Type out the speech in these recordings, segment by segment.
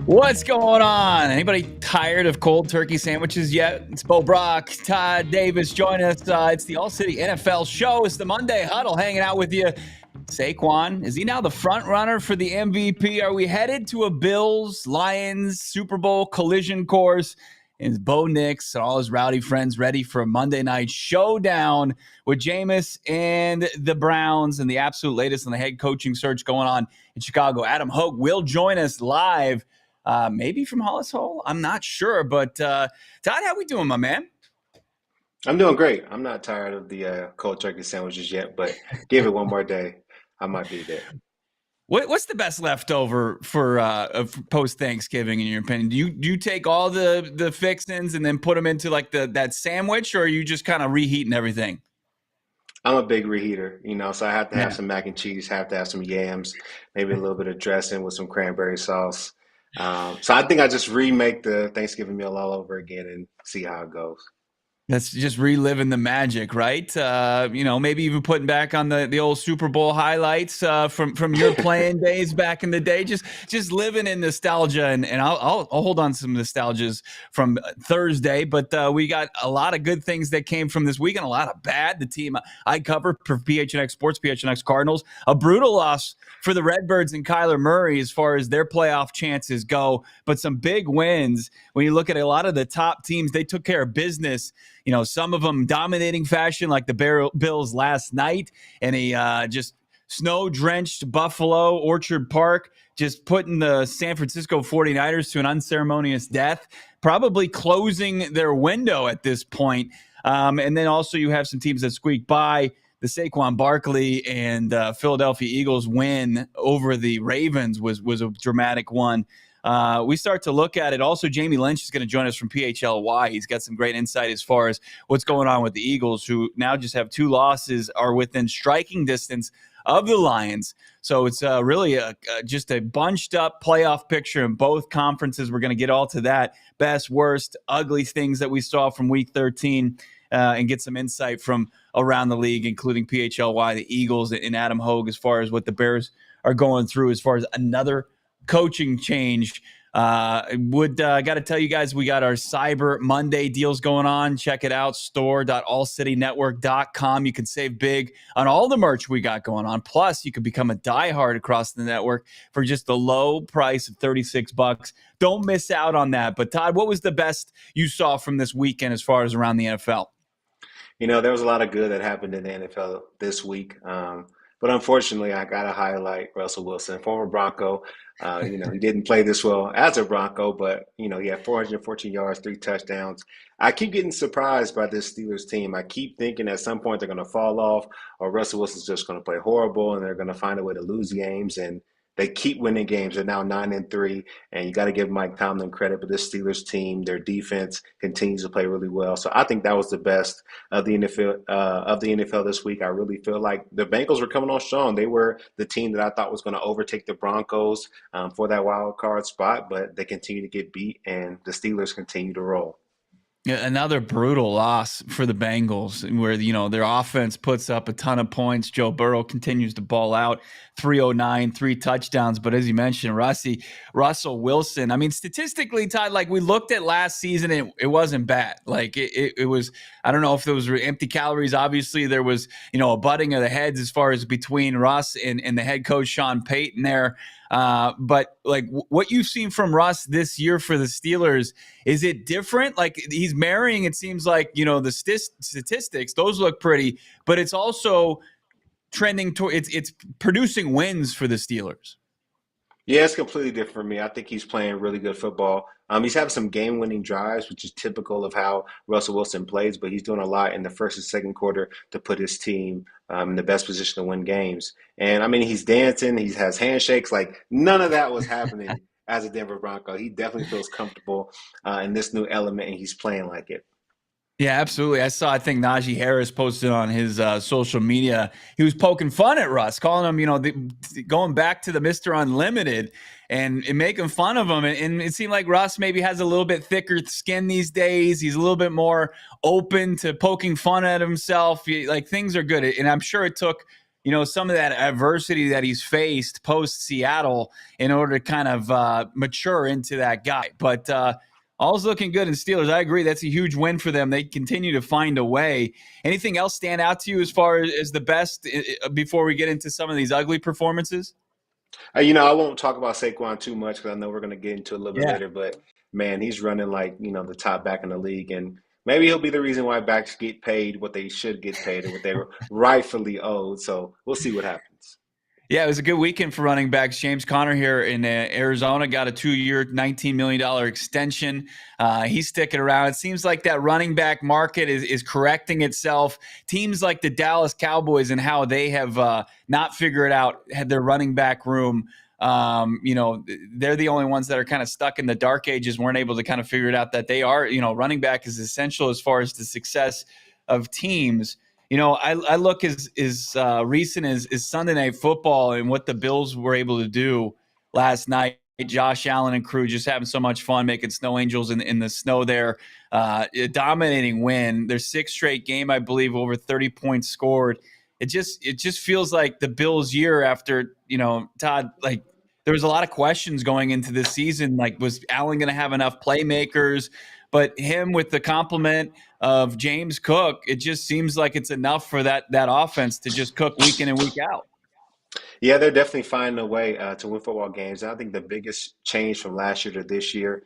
What's going on? Anybody tired of cold turkey sandwiches yet? It's Bo Brock, Todd Davis. Join us. It's the ALLCity NFL show. It's the Monday Huddle hanging out with you. Saquon, is he now the front runner for the MVP? Are we headed to a Bills-Lions Super Bowl collision course? Is Bo Nix and all his rowdy friends ready for a Monday night showdown with Jameis and the Browns and the absolute latest on the head coaching search going on in Chicago? Adam Hogue will join us live. Maybe from Hollis Hall. I'm not sure. But, Todd, how we doing, my man? I'm doing great. I'm not tired of the cold turkey sandwiches yet, but give it one more day. I might be there. What's the best leftover for post-Thanksgiving, in your opinion? Do you take all the fixings and then put them into like that sandwich, or are you just kind of reheating everything? I'm a big reheater, so I have to have some mac and cheese, have to have some yams, maybe a little bit of dressing with some cranberry sauce. So I think I just remake the Thanksgiving meal all over again and see how it goes. That's just reliving the magic, right? Maybe even putting back on the old Super Bowl highlights from your playing days back in the day. Just living in nostalgia, and I'll hold on to some nostalgias from Thursday. But we got a lot of good things that came from this week and a lot of bad. The team I cover for PHNX Sports, PHNX Cardinals, a brutal loss for the Redbirds and Kyler Murray as far as their playoff chances go. But some big wins. When you look at a lot of the top teams, they took care of business. Some of them dominating fashion like the Bills last night, and a just snow-drenched Buffalo, Orchard Park, just putting the San Francisco 49ers to an unceremonious death, probably closing their window at this point. And then also you have some teams that squeak by. The Saquon Barkley and Philadelphia Eagles win over the Ravens was a dramatic one. We start to look at it. Also, Jamie Lynch is going to join us from PHLY. He's got some great insight as far as what's going on with the Eagles, who now just have 2 losses, are within striking distance of the Lions. So it's really just a bunched up playoff picture in both conferences. We're going to get all to that. Best, worst, ugly things that we saw from Week 13 and get some insight from around the league, including PHLY, the Eagles, and Adam Hogue as far as what the Bears are going through as far as another coaching change. Got to tell you guys, we got our Cyber Monday deals going on. Check it out, store.allcitynetwork.com. You can save big on all the merch we got going on. Plus, you can become a diehard across the network for just the low price of $36. Don't miss out on that. But Todd, what was the best you saw from this weekend as far as around the NFL? There was a lot of good that happened in the NFL this week. But unfortunately, I got to highlight Russell Wilson, former Bronco. He didn't play this well as a Bronco, but, he had 414 yards, 3 touchdowns. I keep getting surprised by this Steelers team. I keep thinking at some point they're going to fall off, or Russell Wilson's just going to play horrible and they're going to find a way to lose games. And they keep winning games. They're now 9-3, and you got to give Mike Tomlin credit. But this Steelers team, their defense continues to play really well. So I think that was the best of the NFL this week. I really feel like the Bengals were coming on strong. They were the team that I thought was going to overtake the Broncos for that wild card spot, but they continue to get beat, and the Steelers continue to roll. Yeah, another brutal loss for the Bengals where, their offense puts up a ton of points. Joe Burrow continues to ball out, 309, 3 touchdowns. But as you mentioned, Russell Wilson, I mean, statistically, Todd, like we looked at last season, it wasn't bad. Like it was, I don't know if there was empty calories. Obviously, there was, a butting of the heads as far as between Russ and the head coach, Sean Payton there. But like what you've seen from Russ this year for the Steelers, is it different? Like he's marrying, it seems like, the statistics, those look pretty, but it's also trending to it's producing wins for the Steelers. Yeah, it's completely different for me. I think he's playing really good football. He's having some game-winning drives, which is typical of how Russell Wilson plays, but he's doing a lot in the first and second quarter to put his team in the best position to win games. And I mean, he's dancing, he has handshakes, like none of that was happening as a Denver Bronco. He definitely feels comfortable in this new element, and he's playing like it. Yeah, absolutely. I think Najee Harris posted on his social media. He was poking fun at Russ, calling him, going back to the Mr. Unlimited and making fun of him. And it seemed like Russ maybe has a little bit thicker skin these days. He's a little bit more open to poking fun at himself. Like things are good. And I'm sure it took, some of that adversity that he's faced post Seattle in order to kind of mature into that guy. But, all's looking good in Steelers. I agree. That's a huge win for them. They continue to find a way. Anything else stand out to you as far as the best before we get into some of these ugly performances? I won't talk about Saquon too much because I know we're going to get into it a little bit Yeah. later, but man, he's running like, the top back in the league. And maybe he'll be the reason why backs get paid what they should get paid or what they were rightfully owed. So we'll see what happens. Yeah, it was a good weekend for running backs. James Conner here in Arizona got a 2-year, $19 million extension. He's sticking around. It seems like that running back market is correcting itself. Teams like the Dallas Cowboys and how they have not figured out had their running back room. They're the only ones that are kind of stuck in the dark ages, weren't able to kind of figure it out that they are, running back is essential as far as the success of teams. I look as recent as Sunday Night Football and what the Bills were able to do last night. Josh Allen and crew just having so much fun making snow angels in the snow there. A dominating win. Their sixth straight game, I believe, over 30 points scored. It just feels like the Bills' year after, Todd, like there was a lot of questions going into this season. Like, was Allen going to have enough playmakers? But him with the complement of James Cook, it just seems like it's enough for that offense to just cook week in and week out. Yeah, they're definitely finding a way to win football games. And I think the biggest change from last year to this year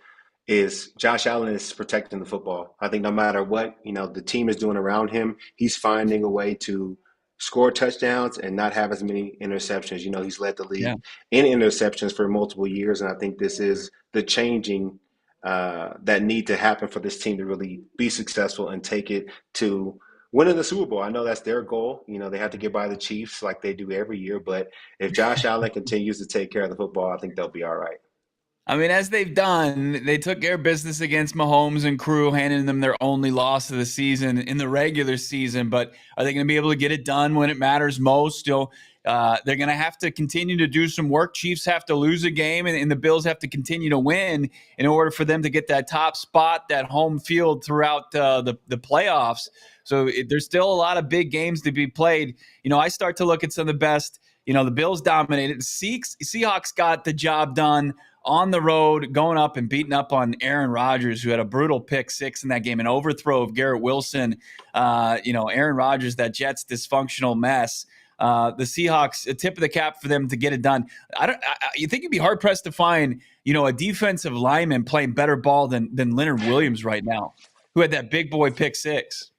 is Josh Allen is protecting the football. I think no matter what, the team is doing around him, he's finding a way to score touchdowns and not have as many interceptions. He's led the Yeah. league in interceptions for multiple years, and I think this is the changing that need to happen for this team to really be successful and take it to winning the Super Bowl. I know that's their goal. They have to get by the Chiefs like they do every year, but if Josh Allen continues to take care of the football, I think they'll be all right. I mean, as they've done, they took care of business against Mahomes and crew, handing them their only loss of the season in the regular season. But are they going to be able to get it done when it matters most? They're going to have to continue to do some work. Chiefs have to lose a game, and the Bills have to continue to win in order for them to get that top spot, that home field throughout the playoffs. So there's still a lot of big games to be played. I start to look at some of the best. The Bills dominated. Seahawks got the job done on the road, going up and beating up on Aaron Rodgers, who had a brutal pick six in that game, an overthrow of Garrett Wilson. Aaron Rodgers, that Jets dysfunctional mess. The Seahawks, a tip of the cap for them to get it done. You think you'd be hard pressed to find, a defensive lineman playing better ball than Leonard Williams right now, who had that big boy pick six.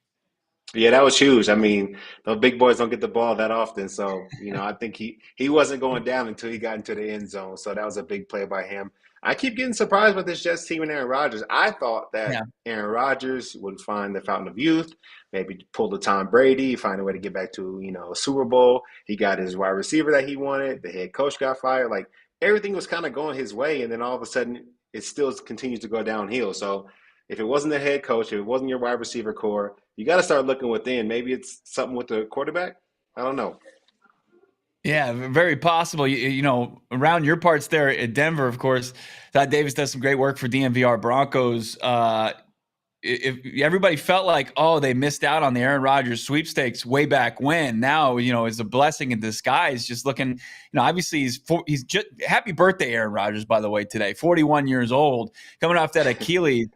Yeah, that was huge. I mean, those big boys don't get the ball that often. So, I think he wasn't going down until he got into the end zone. So that was a big play by him. I keep getting surprised with this Jets team and Aaron Rodgers. I thought that Yeah. Aaron Rodgers would find the fountain of youth, maybe pull the Tom Brady, find a way to get back to, a Super Bowl. He got his wide receiver that he wanted. The head coach got fired. Like everything was kind of going his way. And then all of a sudden it still continues to go downhill. So if it wasn't the head coach, if it wasn't your wide receiver core, you got to start looking within. Maybe it's something with the quarterback. I don't know. Yeah, very possible. Around your parts there at Denver, of course, Todd Davis does some great work for DMVR Broncos. If everybody felt like, oh, they missed out on the Aaron Rodgers sweepstakes way back when, now, it's a blessing in disguise. Just looking, obviously he's just happy birthday, Aaron Rodgers, by the way, today, 41 years old, coming off that Achilles.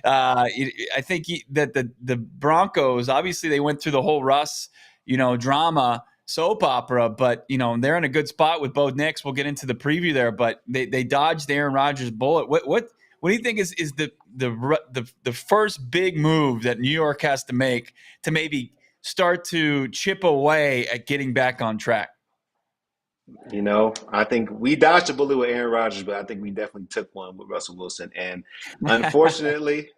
I think that the Broncos, obviously they went through the whole Russ, drama soap opera, but they're in a good spot with Bo Nix. We'll get into the preview there, but they dodged the Aaron Rodgers bullet. What do you think is the first big move that New York has to make to maybe start to chip away at getting back on track? I think we dodged a bullet with Aaron Rodgers, but I think we definitely took one with Russell Wilson. And unfortunately,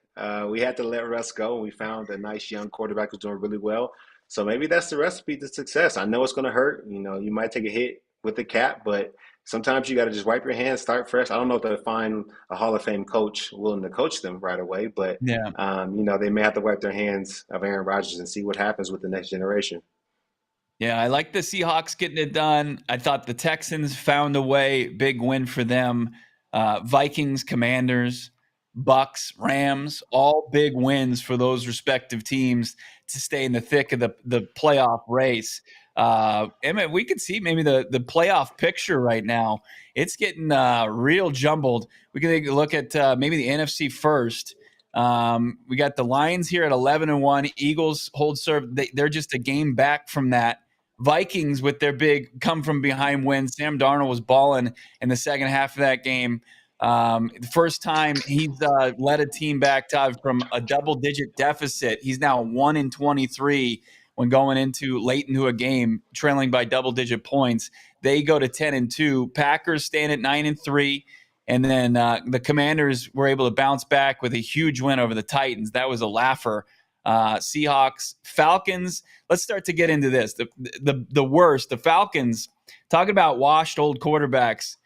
we had to let Russ go, and we found a nice young quarterback who's doing really well. So maybe that's the recipe to success. I know it's going to hurt. You might take a hit with the cap, but sometimes you got to just wipe your hands, start fresh. I don't know if they'll find a Hall of Fame coach willing to coach them right away, but Yeah. they may have to wipe their hands of Aaron Rodgers and see what happens with the next generation. Yeah, I like the Seahawks getting it done. I thought the Texans found a way, big win for them. Vikings, Commanders, Bucks, Rams, all big wins for those respective teams to stay in the thick of the playoff race. And we could see maybe the playoff picture right now. It's getting real jumbled. We can take a look at maybe the NFC first. We got the Lions here at 11-1. Eagles hold serve. They're just a game back from that. Vikings with their big come from behind win. Sam Darnold was balling in the second half of that game. The first time he's led a team back, Todd, from a double-digit deficit. He's now 1-23 when going late into a game, trailing by double-digit points. They go to 10-2. Packers stand at 9-3. And then the Commanders were able to bounce back with a huge win over the Titans. That was a laugher. Seahawks, Falcons. Let's start to get into this. The worst. The Falcons. Talking about washed old quarterbacks.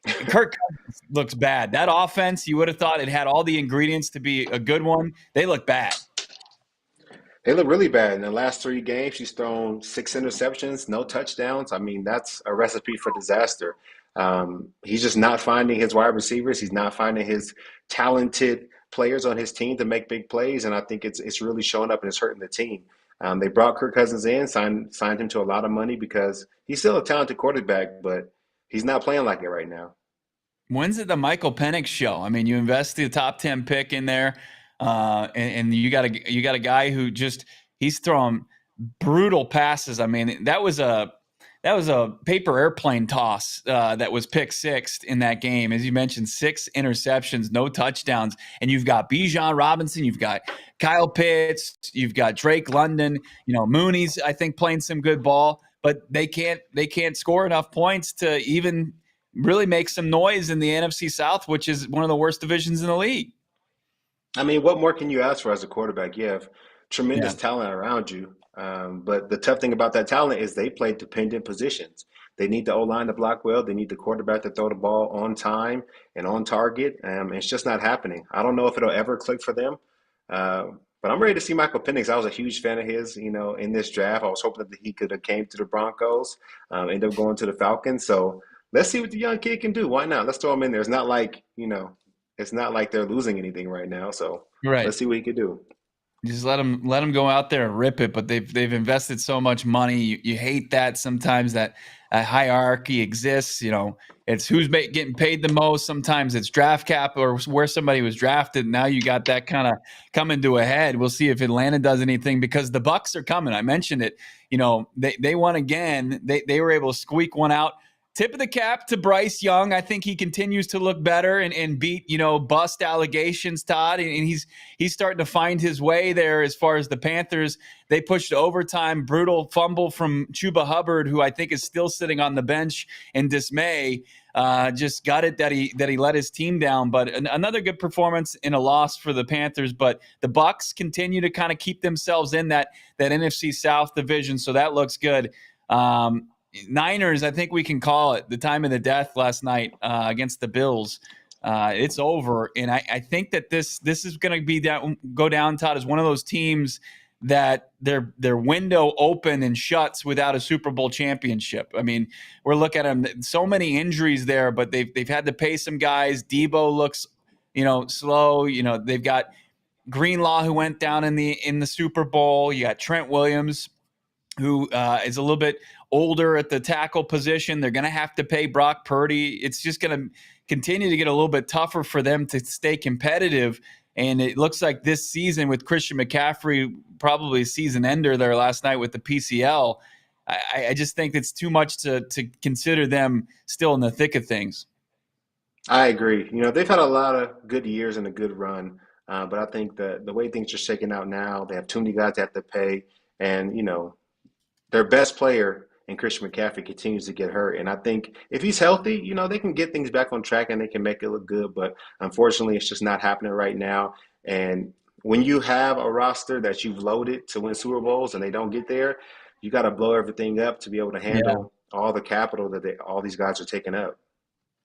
Kirk Cousins looks bad. That offense, you would have thought it had all the ingredients to be a good one. They look bad. They look really bad. In the last 3 games, she's thrown 6 interceptions, no touchdowns. I mean, that's a recipe for disaster. He's just not finding his wide receivers. He's not finding his talented players on his team to make big plays, and I think it's really showing up and it's hurting the team. They brought Kirk Cousins in, signed him to a lot of money because he's still a talented quarterback, but he's not playing like it right now. When's it the Michael Penix show? I mean, you invest the top 10 pick in there, and you got a guy who he's throwing brutal passes. I mean, that was a paper airplane toss that was pick sixth in that game. As you mentioned, 6 interceptions, no touchdowns, and you've got Bijan Robinson, you've got Kyle Pitts, you've got Drake London, Mooney's I think playing some good ball, but they can't score enough points to even really make some noise in the NFC South, which is one of the worst divisions in the league. I mean, what more can you ask for as a quarterback? You have tremendous Yeah. talent around you. But the tough thing about that talent is they play dependent positions. They need the O-line to block well. They need the quarterback to throw the ball on time and on target. It's just not happening. I don't know if it'll ever click for them. But I'm ready to see Michael Penix. I was a huge fan of his, in this draft. I was hoping that he could have came to the Broncos, ended up going to the Falcons. So let's see what the young kid can do. Why not? Let's throw him in there. It's not like, they're losing anything right now. So Right. let's see what he can do. Just let them go out there and rip it. But they've invested so much money. You hate that sometimes that hierarchy exists. It's who's getting paid the most. Sometimes it's draft cap or where somebody was drafted. Now you got that kind of coming to a head. We'll see if Atlanta does anything because the Bucks are coming. I mentioned it. They won again. They were able to squeak one out. Tip of the cap to Bryce Young. I think he continues to look better and beat, bust allegations, Todd. And he's starting to find his way there as far as the Panthers. They pushed to overtime, brutal fumble from Chuba Hubbard, who I think is still sitting on the bench in dismay. Just got it that he let his team down. But another good performance in a loss for the Panthers. But the Bucks continue to kind of keep themselves in that NFC South division. So that looks good. Niners, I think we can call it the time of the death last night against the Bills. It's over, and I think that this is going to go down, Todd, as one of those teams that their window open and shuts without a Super Bowl championship. I mean, we're looking at them, so many injuries there, but they've had to pay some guys. Debo looks, slow. They've got Greenlaw who went down in the Super Bowl. You got Trent Williams, who is a little bit older at the tackle position. They're going to have to pay Brock Purdy. It's just going to continue to get a little bit tougher for them to stay competitive. And it looks like this season with Christian McCaffrey, probably a season ender there last night with the PCL, I just think it's too much to consider them still in the thick of things. I agree. They've had a lot of good years and a good run. But I think that the way things are shaking out now, they have too many guys they have to pay. And, their best player and Christian McCaffrey continues to get hurt. And I think if he's healthy, they can get things back on track and they can make it look good. But unfortunately, it's just not happening right now. And when you have a roster that you've loaded to win Super Bowls and they don't get there, you got to blow everything up to be able to Yeah. handle all the capital that all these guys are taking up.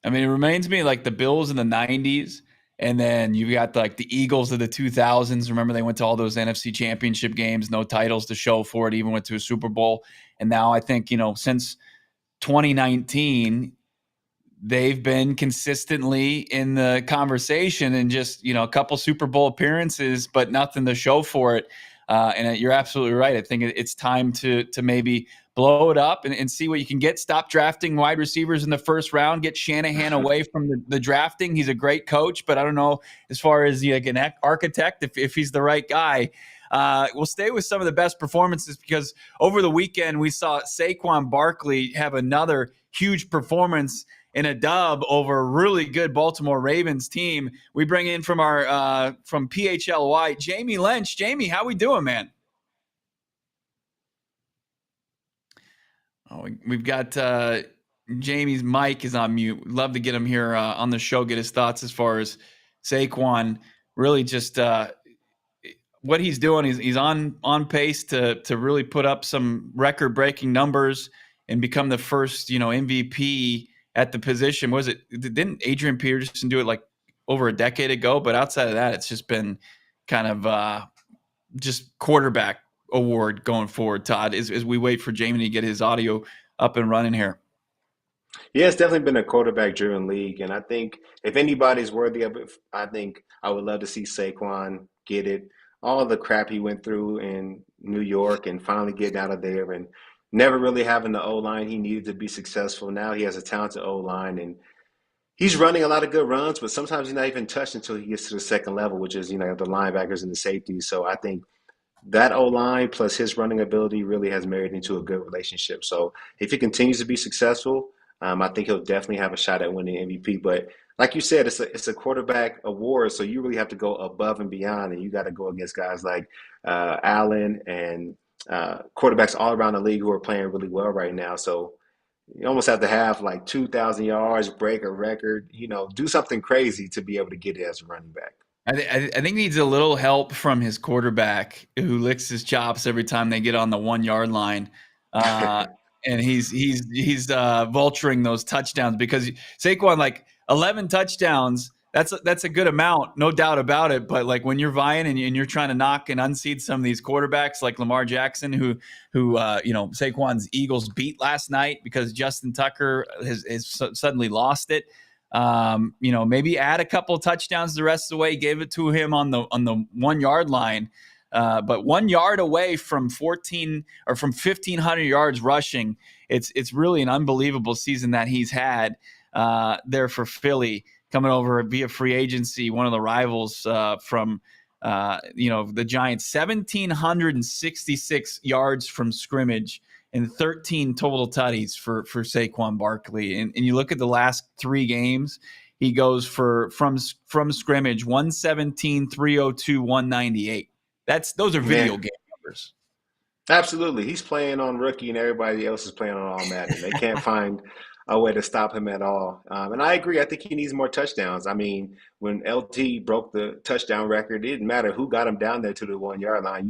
I mean, it reminds me like the Bills in the 90s. And then you got like the Eagles of the 2000s. Remember, they went to all those NFC championship games, no titles to show for it, even went to a Super Bowl. And now I think, since 2019, they've been consistently in the conversation and just, a couple Super Bowl appearances, but nothing to show for it. And you're absolutely right. I think it's time to maybe blow it up and see what you can get. Stop drafting wide receivers in the first round. Get Shanahan away from the drafting. He's a great coach, but I don't know as far as like an architect if he's the right guy. We'll stay with some of the best performances because over the weekend we saw Saquon Barkley have another huge performance in a dub over a really good Baltimore Ravens team. We bring in from our from PHLY, Jamie Lynch. Jamie, how we doing, man? Oh, we've got Jamie's mic is on mute. Love to get him here on the show, get his thoughts as far as Saquon. Really just what he's doing. He's on pace to really put up some record-breaking numbers and become the first, MVP at the position. Didn't Adrian Peterson do it like over a decade ago? But outside of that, it's just been kind of just quarterback award going forward, Todd, as we wait for Jamie to get his audio up and running here. Yeah, it's definitely been a quarterback-driven league, and I think if anybody's worthy of it, I think I would love to see Saquon get it. All of the crap he went through in New York and finally getting out of there and never really having the O-line he needed to be successful. Now he has a talented O-line, and he's running a lot of good runs, but sometimes he's not even touched until he gets to the second level, which is, the linebackers and the safeties. So I think that O-line plus his running ability really has married into a good relationship. So if he continues to be successful, I think he'll definitely have a shot at winning MVP. But like you said, it's a quarterback award, so you really have to go above and beyond, and you got to go against guys like Allen and quarterbacks all around the league who are playing really well right now. So you almost have to have like 2,000 yards, break a record, do something crazy to be able to get it as a running back. I think he needs a little help from his quarterback who licks his chops every time they get on the 1 yard line. And he's vulturing those touchdowns because Saquon, like 11 touchdowns, that's a good amount, no doubt about it. But like when you're vying and you're trying to knock and unseat some of these quarterbacks like Lamar Jackson, who Saquon's Eagles beat last night because Justin Tucker has suddenly lost it. Maybe add a couple of touchdowns the rest of the way, gave it to him on the 1 yard line. But 1 yard away from 1,500 yards rushing, it's really an unbelievable season that he's had there for Philly, coming over via free agency, one of the rivals from the Giants. 1,766 yards from scrimmage and 13 total tutties for Saquon Barkley. And you look at the last 3 games, he goes from scrimmage 117, 302, 198. Those are video game numbers. Absolutely. He's playing on rookie and everybody else is playing on all Madden. They can't find a way to stop him at all. And I agree. I think he needs more touchdowns. I mean, when LT broke the touchdown record, it didn't matter who got him down there to the 1 yard line.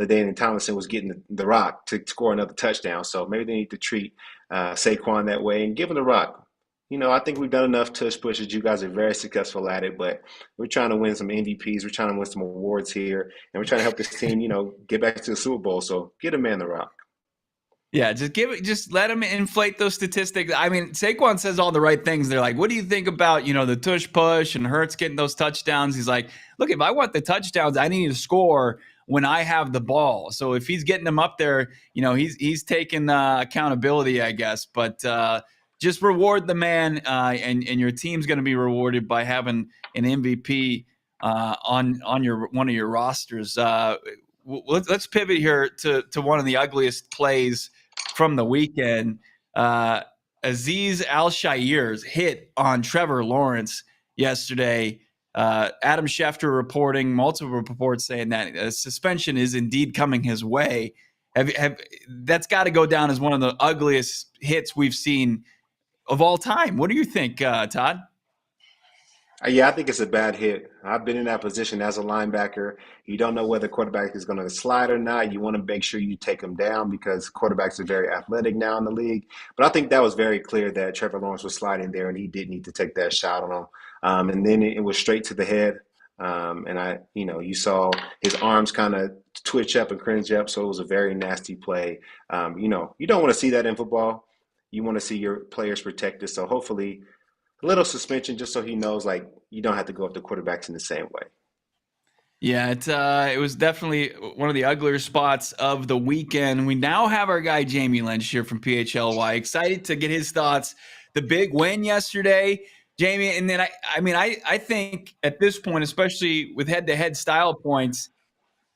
LaDainian Tomlinson was getting the rock to score another touchdown. So maybe they need to treat Saquon that way and give him the rock. I think we've done enough tush pushes. You guys are very successful at it, but we're trying to win some MVPs. We're trying to win some awards here, and we're trying to help this team, get back to the Super Bowl. So get a man the rock. Yeah, just let him inflate those statistics. I mean, Saquon says all the right things. They're like, what do you think about, the tush push and Hurts getting those touchdowns? He's like, look, if I want the touchdowns, I need to score when I have the ball. So if he's getting them up there, he's taking accountability, I guess. But just reward the man, and your team's going to be rewarded by having an MVP on one of your rosters. Let's pivot here to one of the ugliest plays from the weekend. Azeez Al-Shaair's hit on Trevor Lawrence yesterday. Adam Schefter reporting, multiple reports saying that a suspension is indeed coming his way. Have that's got to go down as one of the ugliest hits we've seen of all time. What do you think, Todd? Yeah, I think it's a bad hit. I've been in that position as a linebacker. You don't know whether quarterback is going to slide or not. You want to make sure you take him down because quarterbacks are very athletic now in the league. But I think that was very clear that Trevor Lawrence was sliding there, and he did need to take that shot on him. And then it was straight to the head. You saw his arms kind of twitch up and cringe up. So it was a very nasty play. You don't want to see that in football. You want to see your players protected. So hopefully, a little suspension just so he knows, like, you don't have to go up to quarterbacks in the same way. Yeah, it was definitely one of the uglier spots of the weekend. We now have our guy Jamie Lynch here from PHLY. Excited to get his thoughts. The big win yesterday, Jamie, and then I think at this point, especially with head-to-head style points,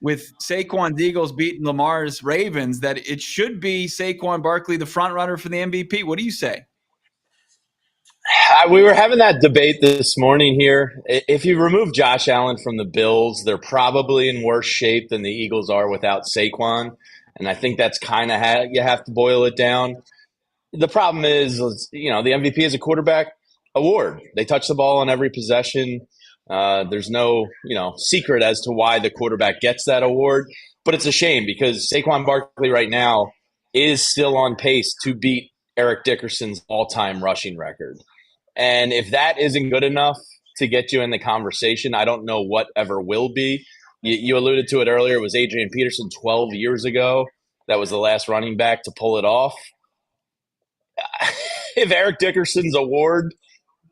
with Saquon's Eagles beating Lamar's Ravens, that it should be Saquon Barkley the front runner for the MVP. What do you say? We were having that debate this morning here. If you remove Josh Allen from the Bills, they're probably in worse shape than the Eagles are without Saquon. And I think that's kind of how you have to boil it down. The problem is, the MVP is a quarterback award. They touch the ball on every possession. There's no, secret as to why the quarterback gets that award. But it's a shame because Saquon Barkley right now is still on pace to beat Eric Dickerson's all-time rushing record. And if that isn't good enough to get you in the conversation, I don't know what ever will be. You alluded to it earlier. It was Adrian Peterson 12 years ago. That was the last running back to pull it off. If Eric Dickerson's award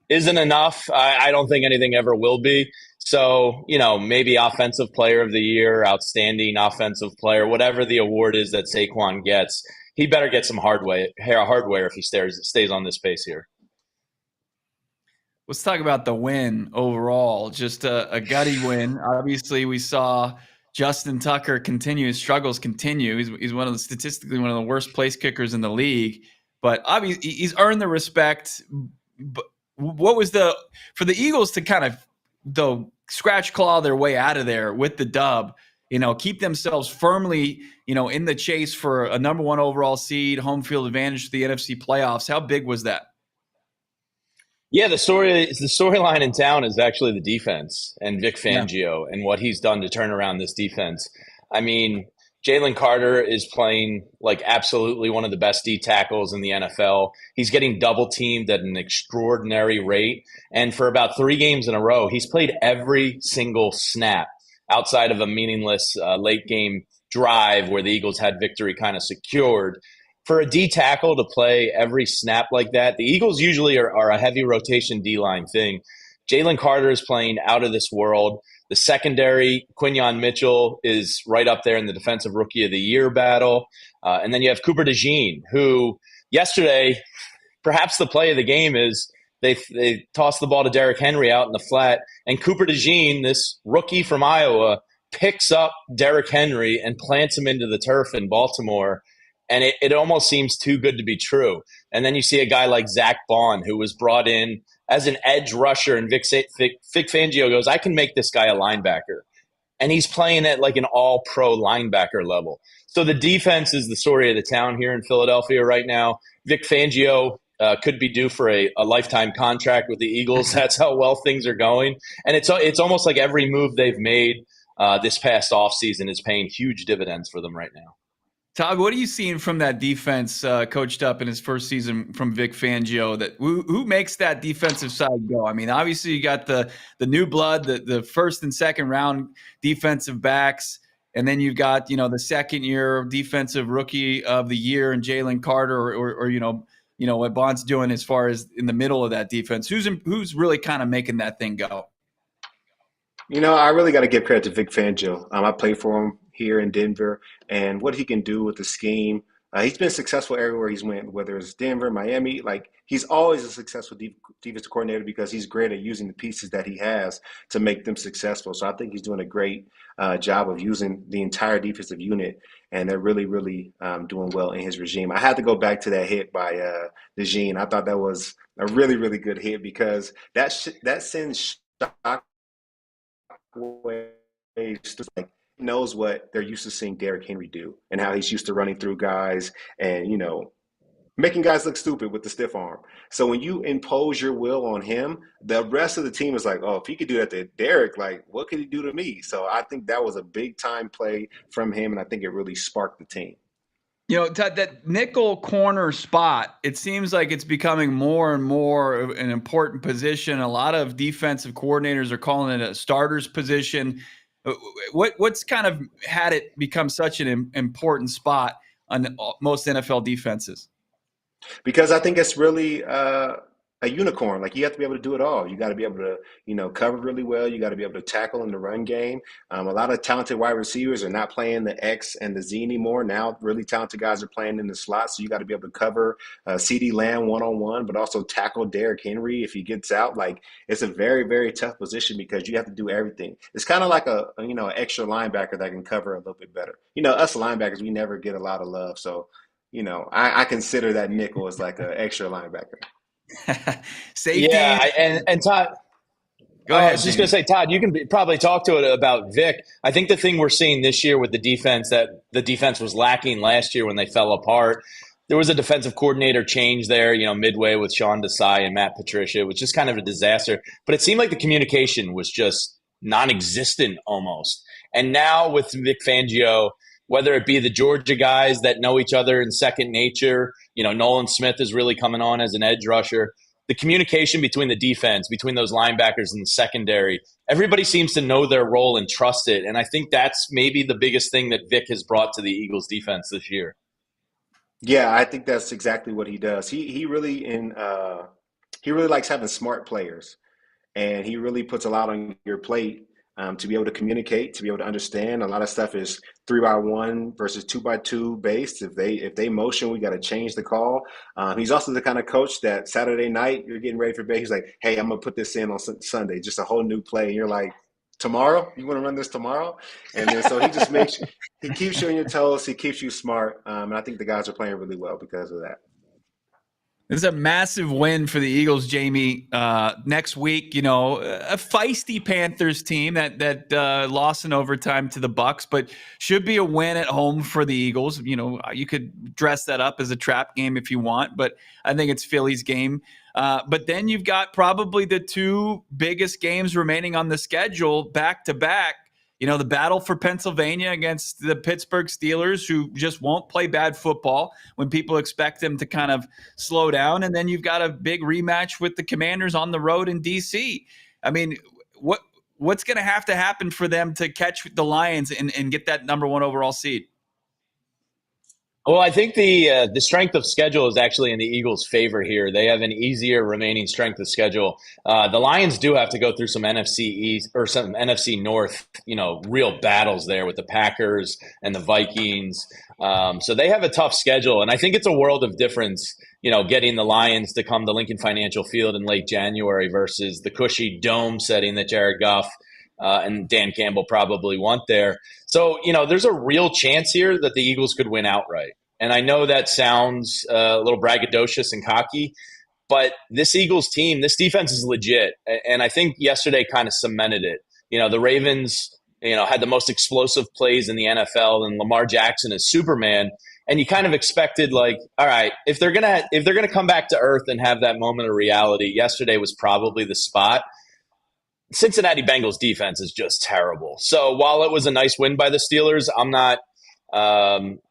isn't enough, I don't think anything ever will be. So, maybe Offensive Player of the Year, Outstanding Offensive Player, whatever the award is that Saquon gets, he better get some hardware if he stays on this pace here. Let's talk about the win overall. Just a gutty win. Obviously, we saw Justin Tucker continue. His struggles continue. He's statistically one of the worst place kickers in the league. But obviously, he's earned the respect. But what was for the Eagles to kind of scratch claw their way out of there with the dub? Keep themselves firmly, in the chase for a number one overall seed, home field advantage to the NFC playoffs. How big was that? Yeah, the storyline in town is actually the defense and Vic Fangio and what he's done to turn around this defense. I mean, Jalen Carter is playing like absolutely one of the best D tackles in the NFL. He's getting double teamed at an extraordinary rate. And for about 3 games in a row, he's played every single snap outside of a meaningless late game drive where the Eagles had victory kind of secured. For a D tackle to play every snap like that, the Eagles usually are a heavy rotation D-line thing. Jalen Carter is playing out of this world. The secondary, Quinyon Mitchell, is right up there in the Defensive Rookie of the Year battle. And then you have Cooper DeJean, who yesterday, perhaps the play of the game is they tossed the ball to Derrick Henry out in the flat, and Cooper DeJean, this rookie from Iowa, picks up Derrick Henry and plants him into the turf in Baltimore. And it almost seems too good to be true. And then you see a guy like Zach Bond, who was brought in as an edge rusher, and Vic Fangio goes, I can make this guy a linebacker. And he's playing at like an all-pro linebacker level. So the defense is the story of the town here in Philadelphia right now. Vic Fangio could be due for a lifetime contract with the Eagles. That's how well things are going. And it's almost like every move they've made this past offseason is paying huge dividends for them right now. Todd, what are you seeing from that defense coached up in his first season from Vic Fangio? Who makes that defensive side go? I mean, obviously you got the new blood, the first and second round defensive backs, and then you've got the second year defensive rookie of the year and Jalen Carter, or what Bond's doing as far as in the middle of that defense. Who's really kind of making that thing go? I really got to give credit to Vic Fangio. I played for him here in Denver, and what he can do with the scheme. He's been successful everywhere he's went, whether it's Denver, Miami. Like, he's always a successful defensive coordinator because he's great at using the pieces that he has to make them successful. So I think he's doing a great job of using the entire defensive unit, and they're really, really doing well in his regime. I had to go back to that hit by DeJean. I thought that was a really, really good hit because that sends shock waves. Like, knows what they're used to seeing Derrick Henry do and how he's used to running through guys and, making guys look stupid with the stiff arm. So when you impose your will on him, the rest of the team is like, oh, if he could do that to Derrick, like, what could he do to me? So I think that was a big time play from him, and I think it really sparked the team. Todd, that nickel corner spot, it seems like it's becoming more and more of an important position. A lot of defensive coordinators are calling it a starter's position. What's kind of had it become such an important spot on most NFL defenses? Because I think it's really a unicorn. Like, you have to be able to do it all. You got to be able to, cover really well. You got to be able to tackle in the run game. A lot of talented wide receivers are not playing the X and the Z anymore. Now, really talented guys are playing in the slot. So you got to be able to cover CeeDee Lamb one-on-one, but also tackle Derrick Henry if he gets out. Like, it's a very, very tough position because you have to do everything. It's kind of like an extra linebacker that can cover a little bit better. Us linebackers, we never get a lot of love. So, I consider that nickel as like an extra linebacker. Safety. Yeah, and Todd, go ahead. I was just going to say, Todd, you can probably talk to it about Vic. I think the thing we're seeing this year with the defense that the defense was lacking last year when they fell apart, there was a defensive coordinator change there, midway with Sean Desai and Matt Patricia. It was just kind of a disaster. But it seemed like the communication was just non-existent almost. And now with Vic Fangio, whether it be the Georgia guys that know each other in second nature, Nolan Smith is really coming on as an edge rusher. The communication between the defense, between those linebackers and the secondary, everybody seems to know their role and trust it. And I think that's maybe the biggest thing that Vic has brought to the Eagles defense this year. Yeah, I think that's exactly what he does. He really likes having smart players, and he really puts a lot on your plate. To be able to communicate, to be able to understand. A lot of stuff is 3-by-1 versus 2-by-2 based. If they motion, we got to change the call. He's also the kind of coach that Saturday night you're getting ready for bed. He's like, "Hey, I'm gonna put this in on Sunday, just a whole new play." And you're like, "Tomorrow? You want to run this tomorrow?" And then so he just he keeps you on your toes. He keeps you smart, and I think the guys are playing really well because of that. This is a massive win for the Eagles, Jamie. Next week, a feisty Panthers team that lost in overtime to the Bucs, but should be a win at home for the Eagles. You could dress that up as a trap game if you want, but I think it's Philly's game. But then you've got probably the two biggest games remaining on the schedule back to back. The battle for Pennsylvania against the Pittsburgh Steelers, who just won't play bad football when people expect them to kind of slow down. And then you've got a big rematch with the Commanders on the road in D.C. I mean, what's going to happen for them to catch the Lions and get that number one overall seed? Well, I think the strength of schedule is actually in the Eagles' favor here. They have an easier remaining strength of schedule. The Lions do have to go through some NFC East or some NFC North, real battles there with the Packers and the Vikings. So they have a tough schedule, and I think it's a world of difference, getting the Lions to come to Lincoln Financial Field in late January versus the cushy dome setting that Jared Goff and Dan Campbell probably want there. So, there's a real chance here that the Eagles could win outright. And I know that sounds a little braggadocious and cocky, but this Eagles team, this defense is legit. And I think yesterday kind of cemented it. The Ravens, had the most explosive plays in the NFL, and Lamar Jackson is Superman. And you kind of expected, like, all right, if they're gonna come back to earth and have that moment of reality, yesterday was probably the spot. Cincinnati Bengals defense is just terrible. So while it was a nice win by the Steelers, I'm not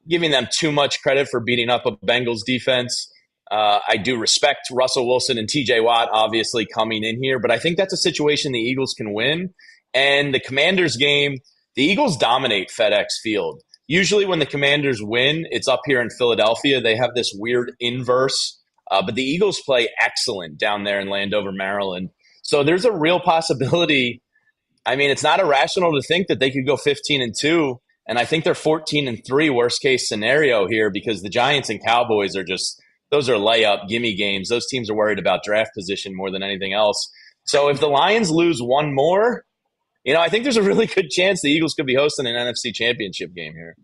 giving them too much credit for beating up a Bengals defense. I do respect Russell Wilson and TJ Watt obviously coming in here, but I think that's a situation the Eagles can win. And the Commanders game, the Eagles dominate FedEx Field. Usually when the Commanders win, it's up here in Philadelphia. They have this weird inverse, but the Eagles play excellent down there in Landover, Maryland. So there's a real possibility. I mean, it's not irrational to think that they could go 15-2, and I think they're 14-3 worst case scenario here, because the Giants and Cowboys are those are layup gimme games. Those teams are worried about draft position more than anything else. So if the Lions lose one more, I think there's a really good chance the Eagles could be hosting an NFC Championship game here.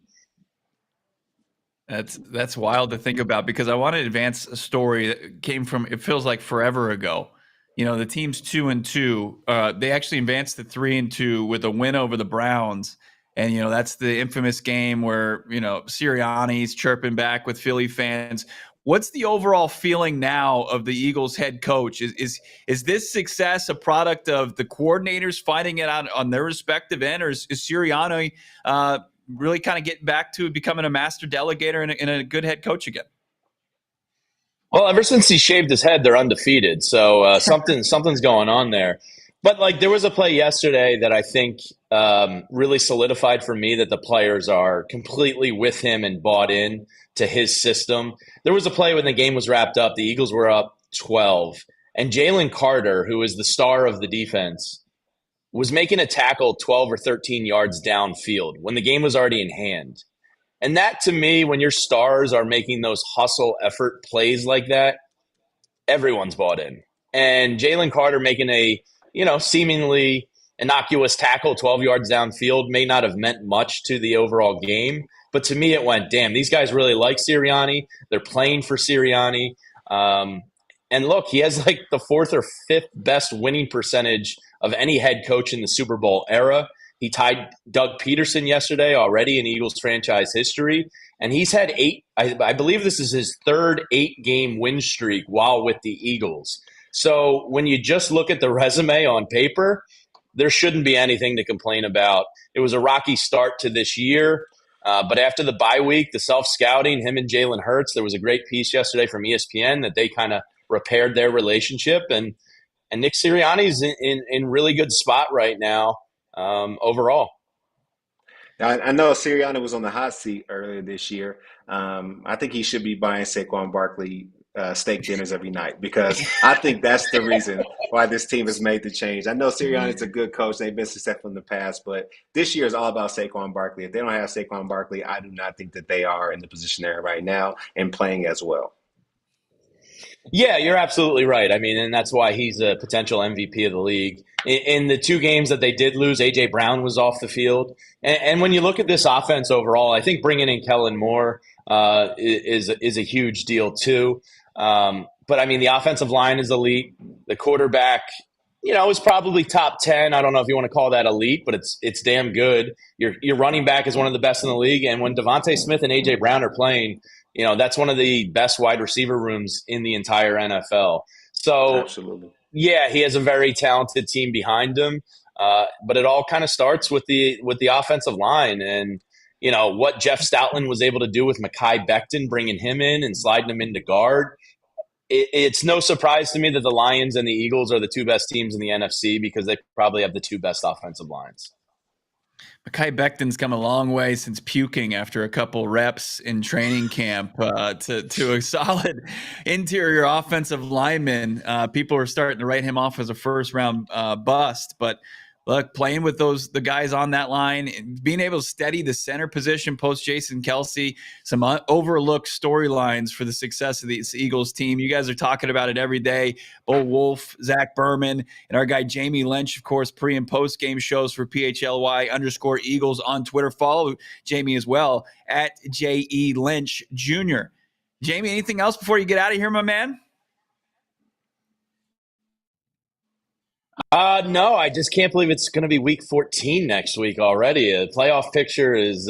That's wild to think about, because I want to advance a story that came from, it feels like forever ago. The team's 2-2. They actually advanced to 3-2 with a win over the Browns. And, that's the infamous game where, Sirianni's chirping back with Philly fans. What's the overall feeling now of the Eagles head coach? Is this success a product of the coordinators finding it out on their respective end, or is Sirianni really kind of getting back to becoming a master delegator and a good head coach again? Well, ever since he shaved his head, they're undefeated. So something's going on there. But there was a play yesterday that I think really solidified for me that the players are completely with him and bought in to his system. There was a play when the game was wrapped up. The Eagles were up 12, and Jalen Carter, who is the star of the defense, was making a tackle 12 or 13 yards downfield when the game was already in hand. And that, to me, when your stars are making those hustle effort plays like that, everyone's bought in. And Jalen Carter making a, seemingly innocuous tackle 12 yards downfield may not have meant much to the overall game. But to me, it went, damn, these guys really like Sirianni. They're playing for Sirianni. And look, he has the fourth or fifth best winning percentage of any head coach in the Super Bowl era. He tied Doug Peterson yesterday already in Eagles franchise history. And he's had I believe this is his third 8-game win streak while with the Eagles. So when you just look at the resume on paper, there shouldn't be anything to complain about. It was a rocky start to this year. But after the bye week, the self-scouting, him and Jalen Hurts, there was a great piece yesterday from ESPN that they kind of repaired their relationship. And Nick Sirianni's in really good spot right now overall. I know Sirianni was on the hot seat earlier this year. I think he should be buying Saquon Barkley steak dinners every night, because I think that's the reason why this team has made the change. I know Sirianni's a good coach. They've been successful in the past, but this year is all about Saquon Barkley. If they don't have Saquon Barkley, I do not think that they are in the position they're right now and playing as well. Yeah, you're absolutely right. I mean, and that's why he's a potential MVP of the league. In the 2 games that they did lose, A.J. Brown was off the field. And when you look at this offense overall, I think bringing in Kellen Moore is a huge deal too. But, I mean, the offensive line is elite. The quarterback, is probably top 10. I don't know if you want to call that elite, but it's damn good. Your running back is one of the best in the league. And when Devontae Smith and A.J. Brown are playing, that's one of the best wide receiver rooms in the entire NFL. So, absolutely. Yeah, he has a very talented team behind him. But it all kind of starts with the offensive line. And, what Jeff Stoutland was able to do with Mekhi Becton, bringing him in and sliding him into guard. It's no surprise to me that the Lions and the Eagles are the 2 best teams in the NFC, because they probably have the 2 best offensive lines. Mekhi Becton's come a long way since puking after a couple reps in training camp to a solid interior offensive lineman. People are starting to write him off as a first-round bust, but look, playing with the guys on that line, being able to steady the center position post Jason Kelce, some overlooked storylines for the success of this Eagles team. You guys are talking about it every day. Bo Wolf, Zach Berman, and our guy Jamie Lynch, of course, pre- and post-game shows for PHLY_Eagles on Twitter. Follow Jamie as well at JE Lynch Jr. Jamie, anything else before you get out of here, my man? No, I just can't believe it's going to be week 14 next week already. The playoff picture is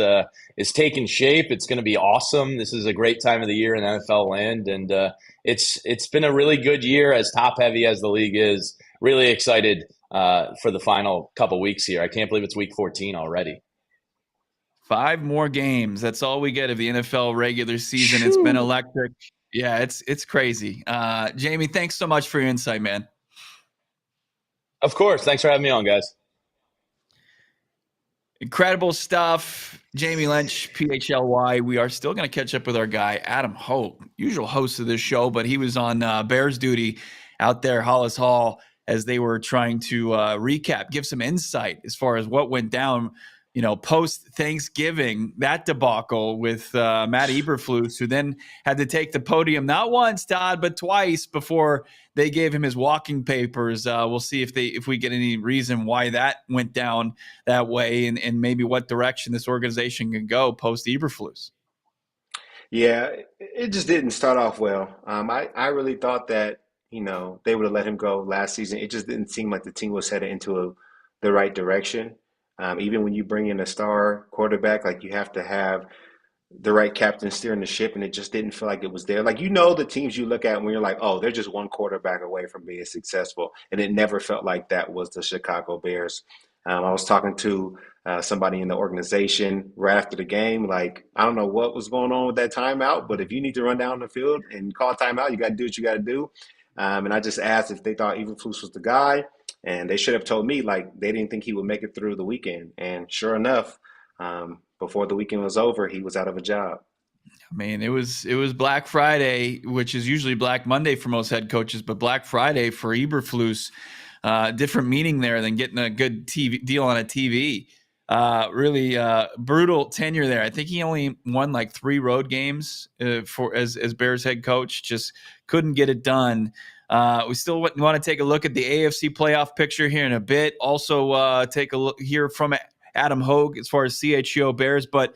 taking shape. It's going to be awesome. This is a great time of the year in NFL land, and it's been a really good year, as top heavy as the league is. Really excited for the final couple weeks here. I can't believe it's week 14 already. 5 more games. That's all we get of the NFL regular season. It's been electric. Yeah, it's crazy. Jamie, thanks so much for your insight, man. Of course. Thanks for having me on, guys. Incredible stuff. Jamie Lynch, PHLY. We are still going to catch up with our guy, Adam Hope, usual host of this show, but he was on Bears duty out there, Hollis Hall, as they were trying to recap, give some insight as far as what went down, post-Thanksgiving, that debacle with Matt Eberflus, who then had to take the podium not once, Todd, but twice before they gave him his walking papers. We'll see if we get any reason why that went down that way, and maybe what direction this organization can go post-Eberflus. Yeah, it just didn't start off well. I really thought that, they would have let him go last season. It just didn't seem like the team was headed into the right direction. Even when you bring in a star quarterback, like you have to have the right captain steering the ship, and it just didn't feel like it was there. Like, the teams you look at when you're like, oh, they're just one quarterback away from being successful, and it never felt like that was the Chicago Bears. I was talking to somebody in the organization right after the game. Like, I don't know what was going on with that timeout, but if you need to run down the field and call a timeout, you got to do what you got to do. And I just asked if they thought Eberflus was the guy, and they should have told me like they didn't think he would make it through the weekend. And sure enough, before the weekend was over, he was out of a job. I mean, it was Black Friday, which is usually Black Monday for most head coaches, but Black Friday for Eberflus, different meaning there than getting a good TV deal on a TV. Really brutal tenure there. I think he only won like 3 road games for as Bears head coach. Just couldn't get it done. We still want to take a look at the AFC playoff picture here in a bit. Also, take a look here from Adam Hogue as far as CHGO Bears, but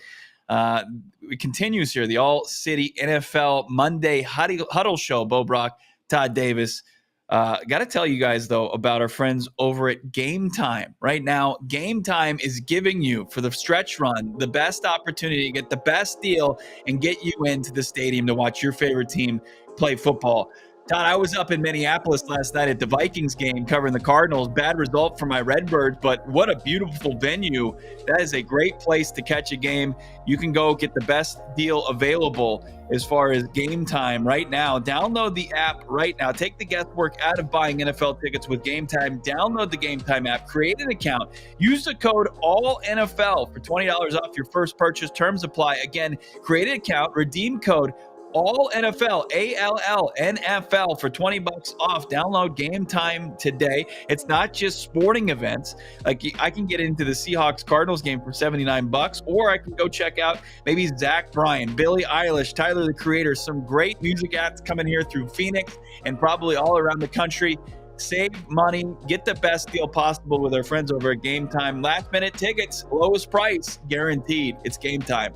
it continues here. The All-City NFL Monday Huddle Show. Bo Brock, Todd Davis. Got to tell you guys, though, about our friends over at Game Time. Right now, Game Time is giving you, for the stretch run, the best opportunity to get the best deal and get you into the stadium to watch your favorite team play football. Todd, I was up in Minneapolis last night at the Vikings game covering the Cardinals. Bad result for my Redbirds, but what a beautiful venue. That is a great place to catch a game. You can go get the best deal available as far as Game Time right now. Download the app right now. Take the guesswork out of buying NFL tickets with Game Time. Download the Game Time app. Create an account. Use the code ALLNFL for $20 off your first purchase. Terms apply. Again, create an account. Redeem code All NFL, ALLNFL for $20 off. Download Game Time today. It's not just sporting events. Like, I can get into the Seahawks Cardinals game for $79, or I can go check out maybe Zach Bryan, Billie Eilish, Tyler the Creator, some great music acts coming here through Phoenix and probably all around the country. Save money, get the best deal possible with our friends over at Game Time. Last minute tickets, lowest price guaranteed. It's Game Time.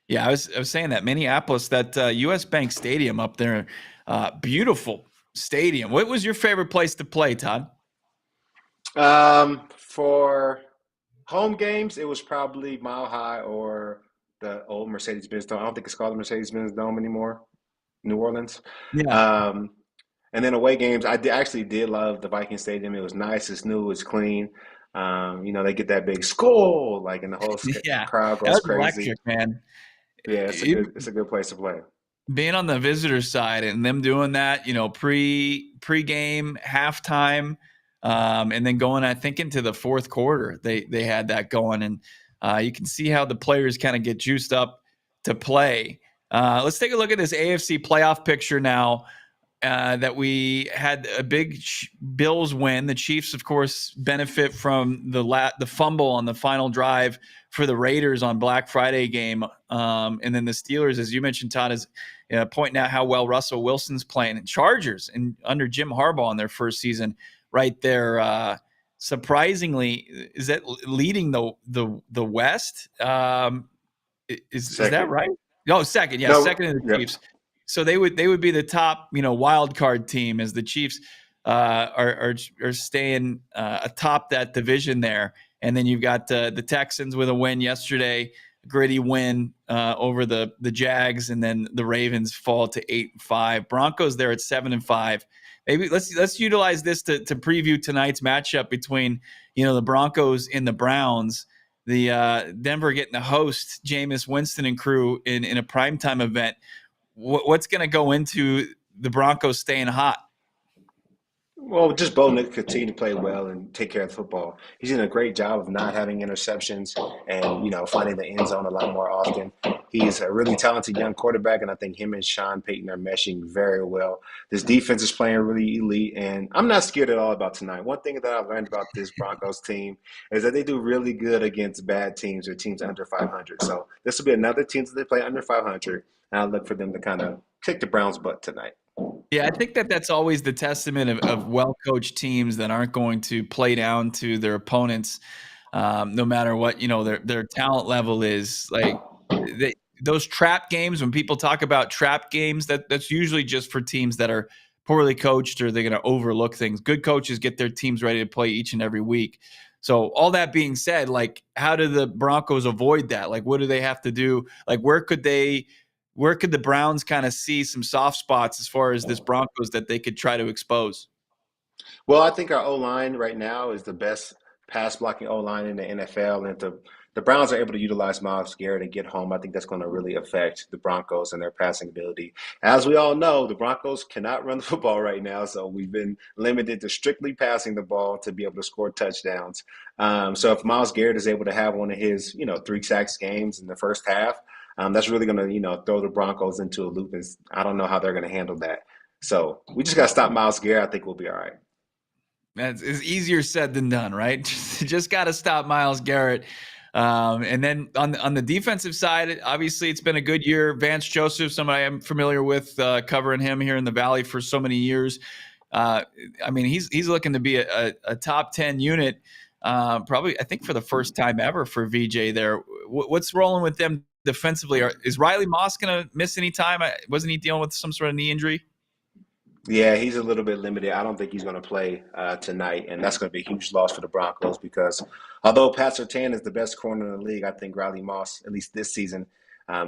Yeah, I was saying that Minneapolis, that U.S. Bank Stadium up there, beautiful stadium. What was your favorite place to play, Todd? For home games, it was probably Mile High or the old Mercedes-Benz Dome. I don't think it's called the Mercedes-Benz Dome anymore, New Orleans. Yeah. And then away games, I actually did love the Viking Stadium. It was nice, it's new, it's clean. They get that big skull, like, and the whole crowd goes crazy. Electric, man. Yeah, it's a good place to play. Being on the visitor side and them doing that, pre-game, halftime, and then going, I think, into the fourth quarter, they had that going, and you can see how the players kind of get juiced up to play. Let's take a look at this AFC playoff picture now. That we had a big Bills win. The Chiefs, of course, benefit from the fumble on the final drive for the Raiders on Black Friday game. And then the Steelers, as you mentioned, Todd, is pointing out how well Russell Wilson's playing. And Chargers, and under Jim Harbaugh in their first season, right there, surprisingly, is that leading the West? Is that right? No, second. Yeah, no, second in the Chiefs. So they would be the top, wild card team, as the Chiefs are staying atop that division there. And then you've got the Texans with a win yesterday, gritty win over the Jags, and then the Ravens fall to 8-5. Broncos there at 7-5. Maybe let's utilize this to preview tonight's matchup between the Broncos and the Browns. The Denver getting to host Jameis Winston and crew in a primetime event. What's going to go into the Broncos staying hot? Well, just Bo Nix continue to play well and take care of the football. He's doing a great job of not having interceptions and, finding the end zone a lot more often. He's a really talented young quarterback, and I think him and Sean Payton are meshing very well. This defense is playing really elite, and I'm not scared at all about tonight. One thing that I've learned about this Broncos team is that they do really good against bad teams or teams under 500. So this will be another team that they play under 500, and I look for them to kind of kick the Browns' butt tonight. Yeah, I think that's always the testament of well-coached teams that aren't going to play down to their opponents, no matter what their talent level is. Like those trap games, when people talk about trap games, that's usually just for teams that are poorly coached, or are they going to overlook things? Good coaches get their teams ready to play each and every week. So all that being said, like, how do the Broncos avoid that? Like, what do they have to do? Like, where could the Browns kind of see some soft spots as far as this Broncos that they could try to expose? Well, I think our O-line right now is the best pass blocking O-line in the NFL. And if the Browns are able to utilize Myles Garrett and get home, I think that's going to really affect the Broncos and their passing ability. As we all know, the Broncos cannot run the football right now, so we've been limited to strictly passing the ball to be able to score touchdowns. So if Myles Garrett is able to have one of his, 3 sacks games in the first half, that's really going to, throw the Broncos into a loop. And I don't know how they're going to handle that. So we just got to stop Myles Garrett. I think we'll be all right. It's easier said than done, right? Just got to stop Myles Garrett. And then on the defensive side, obviously it's been a good year. Vance Joseph, somebody I'm familiar with, covering him here in the Valley for so many years. I mean, he's looking to be a top 10 unit, probably, I think, for the first time ever for VJ there. What's rolling with them defensively? Is Riley Moss going to miss any time? Wasn't he dealing with some sort of knee injury? Yeah, he's a little bit limited. I don't think he's going to play tonight, and that's going to be a huge loss for the Broncos because although Pat Surtain is the best corner in the league, I think Riley Moss, at least this season,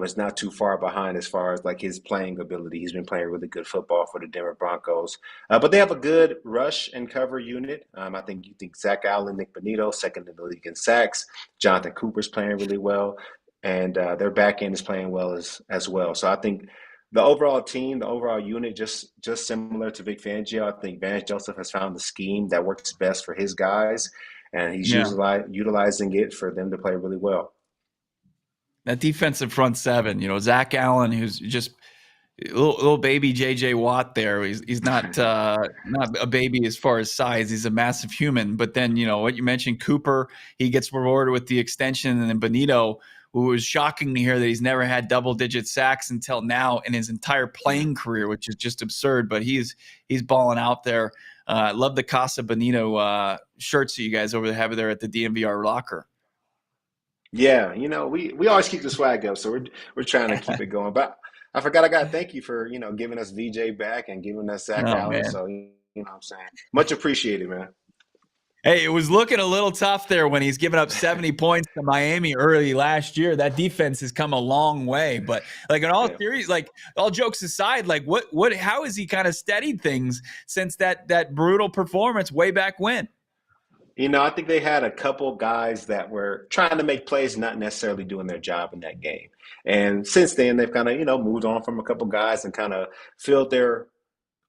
is not too far behind as far as like his playing ability. He's been playing really good football for the Denver Broncos, but they have a good rush and cover unit. I think Zach Allen, Nick Bonito, second in the league in sacks. Jonathan Cooper's playing really well, and their back end is playing well as well. So I think the overall team, the overall unit, just similar to Vic Fangio. I think Vance Joseph has found the scheme that works best for his guys, and he's utilizing it for them to play really well. That defensive front seven, Zach Allen, who's just little baby J.J. Watt there. He's not a baby as far as size. He's a massive human. But then, what you mentioned, Cooper, he gets rewarded with the extension, and then Bonito, who was shocking to hear that he's never had double-digit sacks until now in his entire playing career, which is just absurd. But he's balling out there. I love the Casa Bonito shirts that you guys have there at the DMVR locker. Yeah, we always keep the swag up, so we're trying to keep it going. But I forgot I got to thank you for giving us VJ back and giving us Zach Allen. Man. So what I'm saying, much appreciated, man. Hey, it was looking a little tough there when he's giving up 70 points to Miami early last year. That defense has come a long way. But in all series, all jokes aside, how has he kind of steadied things since that brutal performance way back when? I think they had a couple guys that were trying to make plays, not necessarily doing their job in that game. And since then, they've kind of, moved on from a couple guys and kind of filled their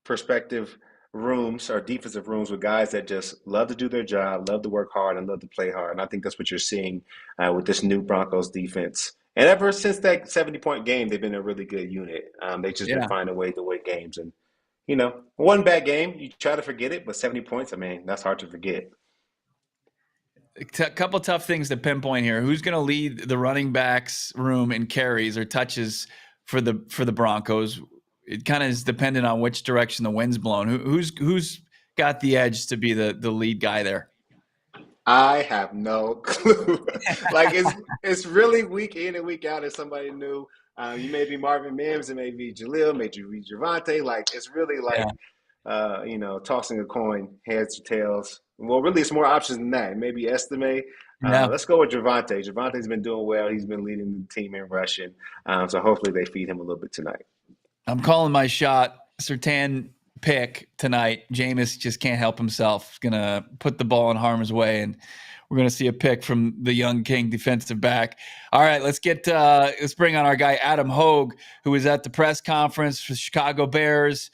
perspective rooms or defensive rooms with guys that just love to do their job, love to work hard, and love to play hard. And I think that's what you're seeing with this new Broncos defense. And ever since that 70-point game, they've been a really good unit. They've just been finding a way to win games. And, one bad game, you try to forget it, but 70 points, that's hard to forget. A couple tough things to pinpoint here. Who's going to lead the running backs room in carries or touches for the Broncos? It kind of is dependent on which direction the wind's blowing. Who's got the edge to be the lead guy there? I have no clue. It's really week in and week out. As somebody new, you may be Marvin Mims, it may be Jaleel, maybe Javonte. It's really tossing a coin, heads or tails. Well, really, it's more options than that. Maybe Estime. Let's go with Javonte. Javonte's been doing well. He's been leading the team in rushing. So hopefully they feed him a little bit tonight. I'm calling my shot. Surtain pick tonight. Jameis just can't help himself. He's going to put the ball in harm's way, and we're going to see a pick from the young king defensive back. All right, let's bring on our guy Adam Hogue, who was at the press conference for the Chicago Bears.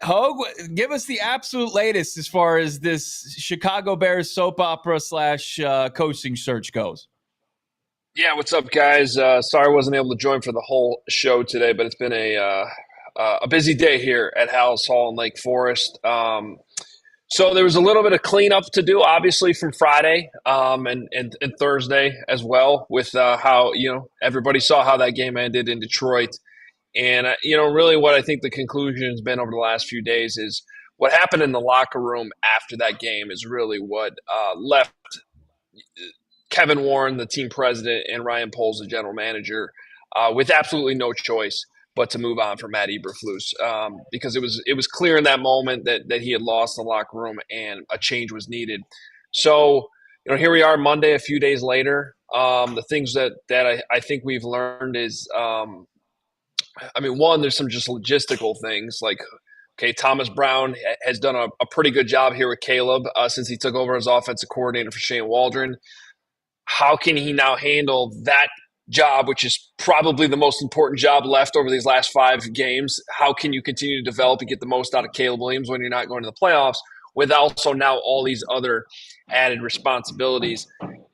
Hogue, give us the absolute latest as far as this Chicago Bears soap opera / coaching search goes. Yeah, what's up, guys? Sorry I wasn't able to join for the whole show today, but it's been a busy day here at Hal's Hall in Lake Forest. So there was a little bit of cleanup to do, obviously, from Friday and Thursday as well, with how everybody saw how that game ended in Detroit. And, really what I think the conclusion has been over the last few days is what happened in the locker room after that game is really what left Kevin Warren, the team president, and Ryan Poles, the general manager, with absolutely no choice but to move on from Matt Eberflus, because it was clear in that moment that he had lost the locker room and a change was needed. So, here we are Monday, a few days later. The things that I think we've learned is, one, there's some just logistical things like, okay, Thomas Brown has done a pretty good job here with Caleb since he took over as offensive coordinator for Shane Waldron. How can he now handle that job, which is probably the most important job left over these last 5 games? How can you continue to develop and get the most out of Caleb Williams when you're not going to the playoffs with also now all these other added responsibilities?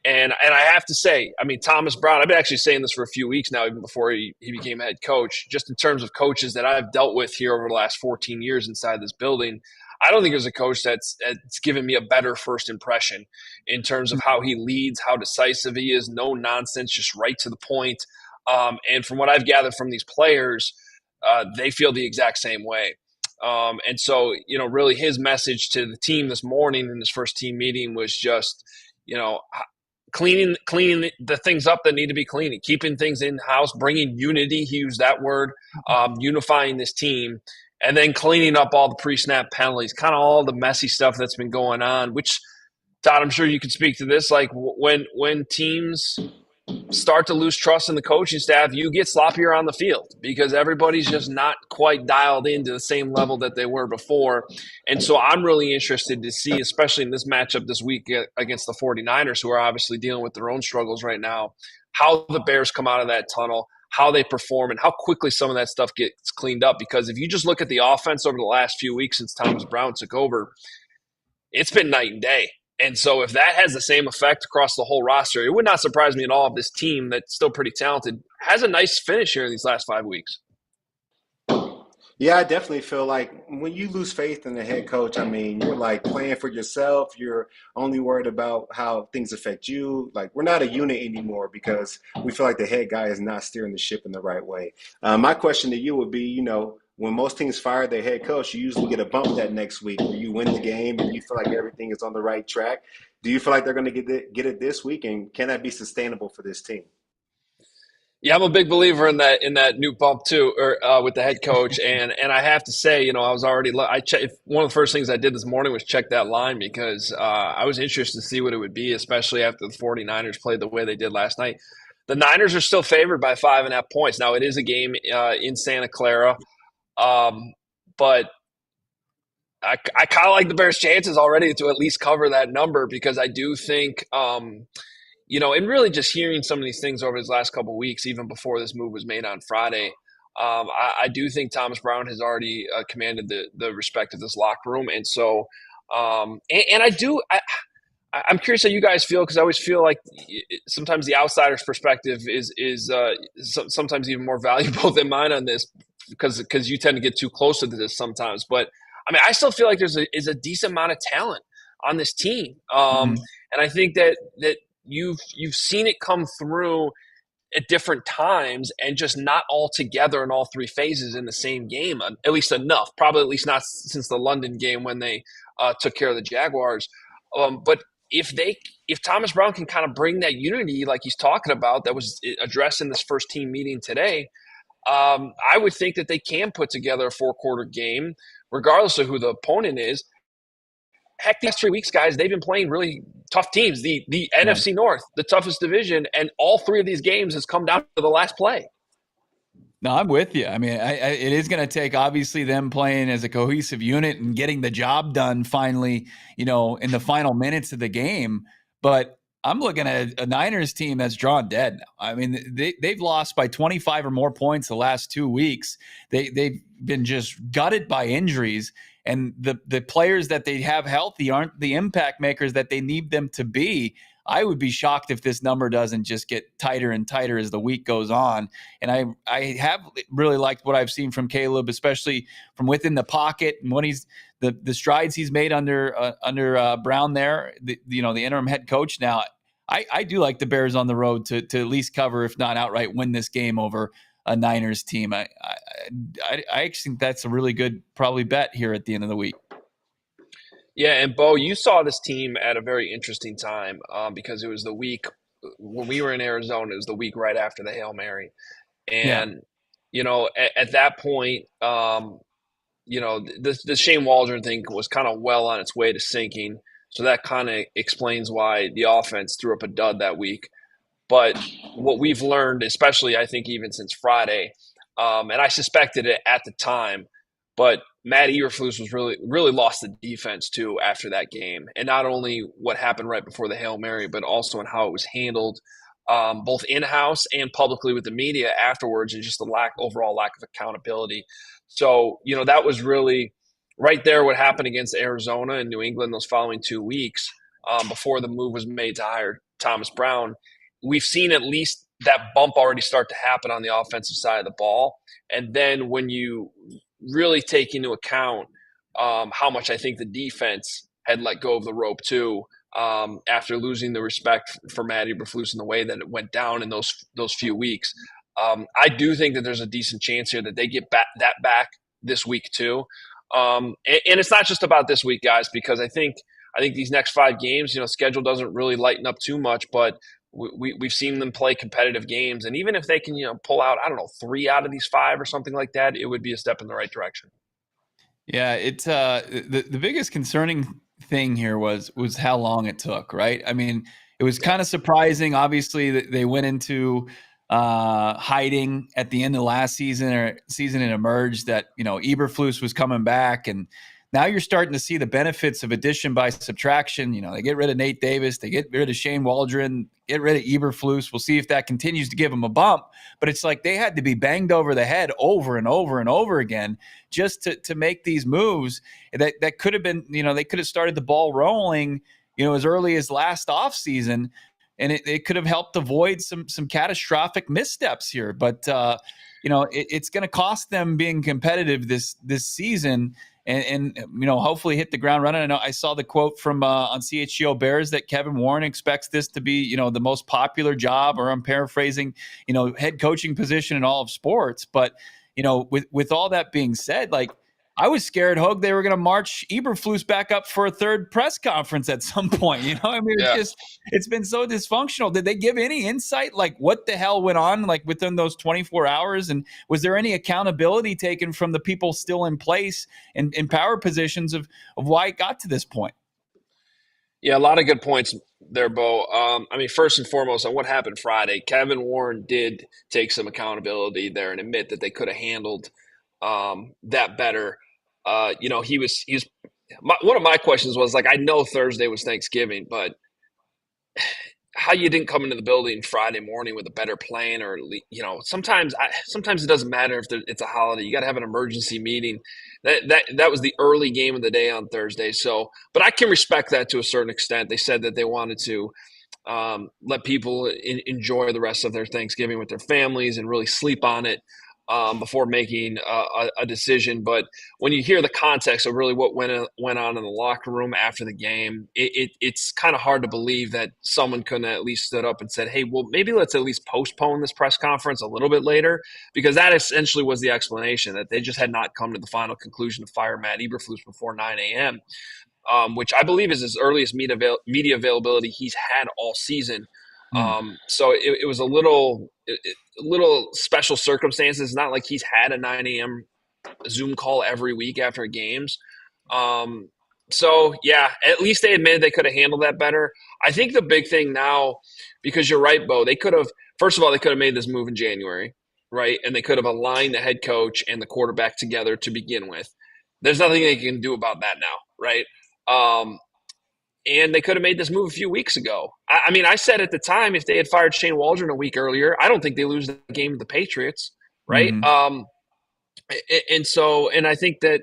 And I have to say, Thomas Brown, I've been actually saying this for a few weeks now, even before he became head coach, just in terms of coaches that I've dealt with here over the last 14 years inside this building. I don't think there's a coach that's given me a better first impression in terms of how he leads, how decisive he is, no nonsense, just right to the point. And from what I've gathered from these players, they feel the exact same way. And so, really his message to the team this morning in his first team meeting was just, cleaning the things up that need to be cleaned, keeping things in-house, bringing unity, he used that word, unifying this team, and then cleaning up all the pre-snap penalties, kind of all the messy stuff that's been going on, which, Todd, I'm sure you could speak to this. Like when teams start to lose trust in the coaching staff, you get sloppier on the field because everybody's just not quite dialed into the same level that they were before. And so I'm really interested to see, especially in this matchup this week against the 49ers, who are obviously dealing with their own struggles right now, how the Bears come out of that tunnel, how they perform, and how quickly some of that stuff gets cleaned up. Because if you just look at the offense over the last few weeks since Thomas Brown took over, it's been night and day. And so if that has the same effect across the whole roster, it would not surprise me at all if this team that's still pretty talented has a nice finish here in these last 5 weeks. Yeah, I definitely feel like when you lose faith in the head coach, you're like playing for yourself. You're only worried about how things affect you. Like, we're not a unit anymore because we feel like the head guy is not steering the ship in the right way. My question to you would be, when most teams fire their head coach, you usually get a bump that next week where you win the game and you feel like everything is on the right track. Do you feel like they're going to get it this week, and can that be sustainable for this team? Yeah, I'm a big believer in that new bump too, or with the head coach, and I have to say, I was already one of the first things I did this morning was check that line because I was interested to see what it would be, especially after the 49ers played the way they did last night. The Niners are still favored by 5.5 points. Now it is a game in Santa Clara, but I kind of like the Bears' chances already to at least cover that number because I do think. And really just hearing some of these things over his last couple of weeks, even before this move was made on Friday, I do think Thomas Brown has already commanded the respect of this locker room. And so, I'm curious how you guys feel, because I always feel like sometimes the outsider's perspective is sometimes even more valuable than mine on this because you tend to get too close to this sometimes. But, I still feel like there's a decent amount of talent on this team. And I think that you've seen it come through at different times and just not all together in all 3 phases in the same game, at least enough, probably at least not since the London game when they took care of the Jaguars. But if Thomas Brown can kind of bring that unity like he's talking about that was addressed in this first team meeting today, I would think that they can put together a 4-quarter game regardless of who the opponent is. Heck, these 3 weeks, guys, they've been playing really tough teams. The NFC North, the toughest division, and all 3 of these games has come down to the last play. No, I'm with you. It is going to take, obviously, them playing as a cohesive unit and getting the job done finally, in the final minutes of the game. But I'm looking at a Niners team that's drawn dead now. They've lost by 25 or more points the last 2 weeks. They've been just gutted by injuries. And the players that they have healthy aren't the impact makers that they need them to be. I would be shocked if this number doesn't just get tighter and tighter as the week goes on. And I have really liked what I've seen from Caleb, especially from within the pocket and when he's the strides he's made under Brown there, the interim head coach now. I do like the Bears on the road to at least cover, if not outright win this game over a Niners team. I actually think that's a really good probably bet here at the end of the week. Yeah, and Bo, you saw this team at a very interesting time because it was the week when we were in Arizona. It was the week right after the Hail Mary, and at that point, the Shane Waldron thing was kind of well on its way to sinking. So that kind of explains why the offense threw up a dud that week. But what we've learned, especially I think even since Friday, and I suspected it at the time, but Matt Eberflus was really lost the defense too after that game, and not only what happened right before the Hail Mary, but also in how it was handled, both in house and publicly with the media afterwards, and just the overall lack of accountability. So that was really right there what happened against Arizona and New England those following 2 weeks, before the move was made to hire Thomas Brown. We've seen at least that bump already start to happen on the offensive side of the ball. And then when you really take into account how much I think the defense had let go of the rope too, after losing the respect for Matt Eberflus in the way that it went down in those few weeks, I do think that there's a decent chance here that they get that back this week too. And it's not just about this week, guys, because I think these next 5 games, schedule doesn't really lighten up too much, but we've seen them play competitive games, and even if they can, pull out, I don't know, 3 out of these 5 or something like that, it would be a step in the right direction. Yeah, it's the biggest concerning thing here was how long it took, right? I mean, it was kind of surprising, obviously, that they went into hiding at the end of last season and emerged that, Eberflus was coming back, and now you're starting to see the benefits of addition by subtraction. They get rid of Nate Davis, they get rid of Shane Waldron, get rid of Eberflus. We'll see if that continues to give them a bump. But it's like they had to be banged over the head over and over and over again just to make these moves that could have been, they could have started the ball rolling, as early as last offseason. And it could have helped avoid some catastrophic missteps here. But, it's going to cost them being competitive this season. And hopefully hit the ground running. I know I saw the quote from on CHGO Bears that Kevin Warren expects this to be, the most popular job, or I'm paraphrasing, head coaching position in all of sports. But, with all that being said, like, I was scared, Hogue, they were going to march Eberflus back up for a third press conference at some point. I mean, it's been so dysfunctional. Did they give any insight, like what the hell went on, like within those 24 hours? And was there any accountability taken from the people still in place and in power positions of why it got to this point? Yeah, a lot of good points there, Bo. I mean, first and foremost, on what happened Friday, Kevin Warren did take some accountability there and admit that they could have handled that better. He was one of my questions was, like, I know Thursday was Thanksgiving, but how you didn't come into the building Friday morning with a better plan, or sometimes it doesn't matter if it's a holiday. You got to have an emergency meeting. That was the early game of the day on Thursday. So, but I can respect that to a certain extent. They said that they wanted to let people enjoy the rest of their Thanksgiving with their families and really sleep on it before making a decision. But when you hear the context of really what went on in the locker room after the game, it's kind of hard to believe that someone couldn't at least stood up and said, hey, well, maybe let's at least postpone this press conference a little bit later, because that essentially was the explanation, that they just had not come to the final conclusion to fire Matt Eberflus before 9 a.m., which I believe is his earliest media availability he's had all season. So it was a little special circumstances. It's not like he's had a 9 a.m. Zoom call every week after games. So yeah, at least they admitted they could have handled that better. I think the big thing now, because you're right, Bo, they could have, first of all, they could have made this move in January, right? And they could have aligned the head coach and the quarterback together to begin with. There's nothing they can do about that now, right? And they could have made this move a few weeks ago. I mean, I said at the time, if they had fired Shane Waldron a week earlier, I don't think they lose the game to the Patriots, right? Mm-hmm. And I think that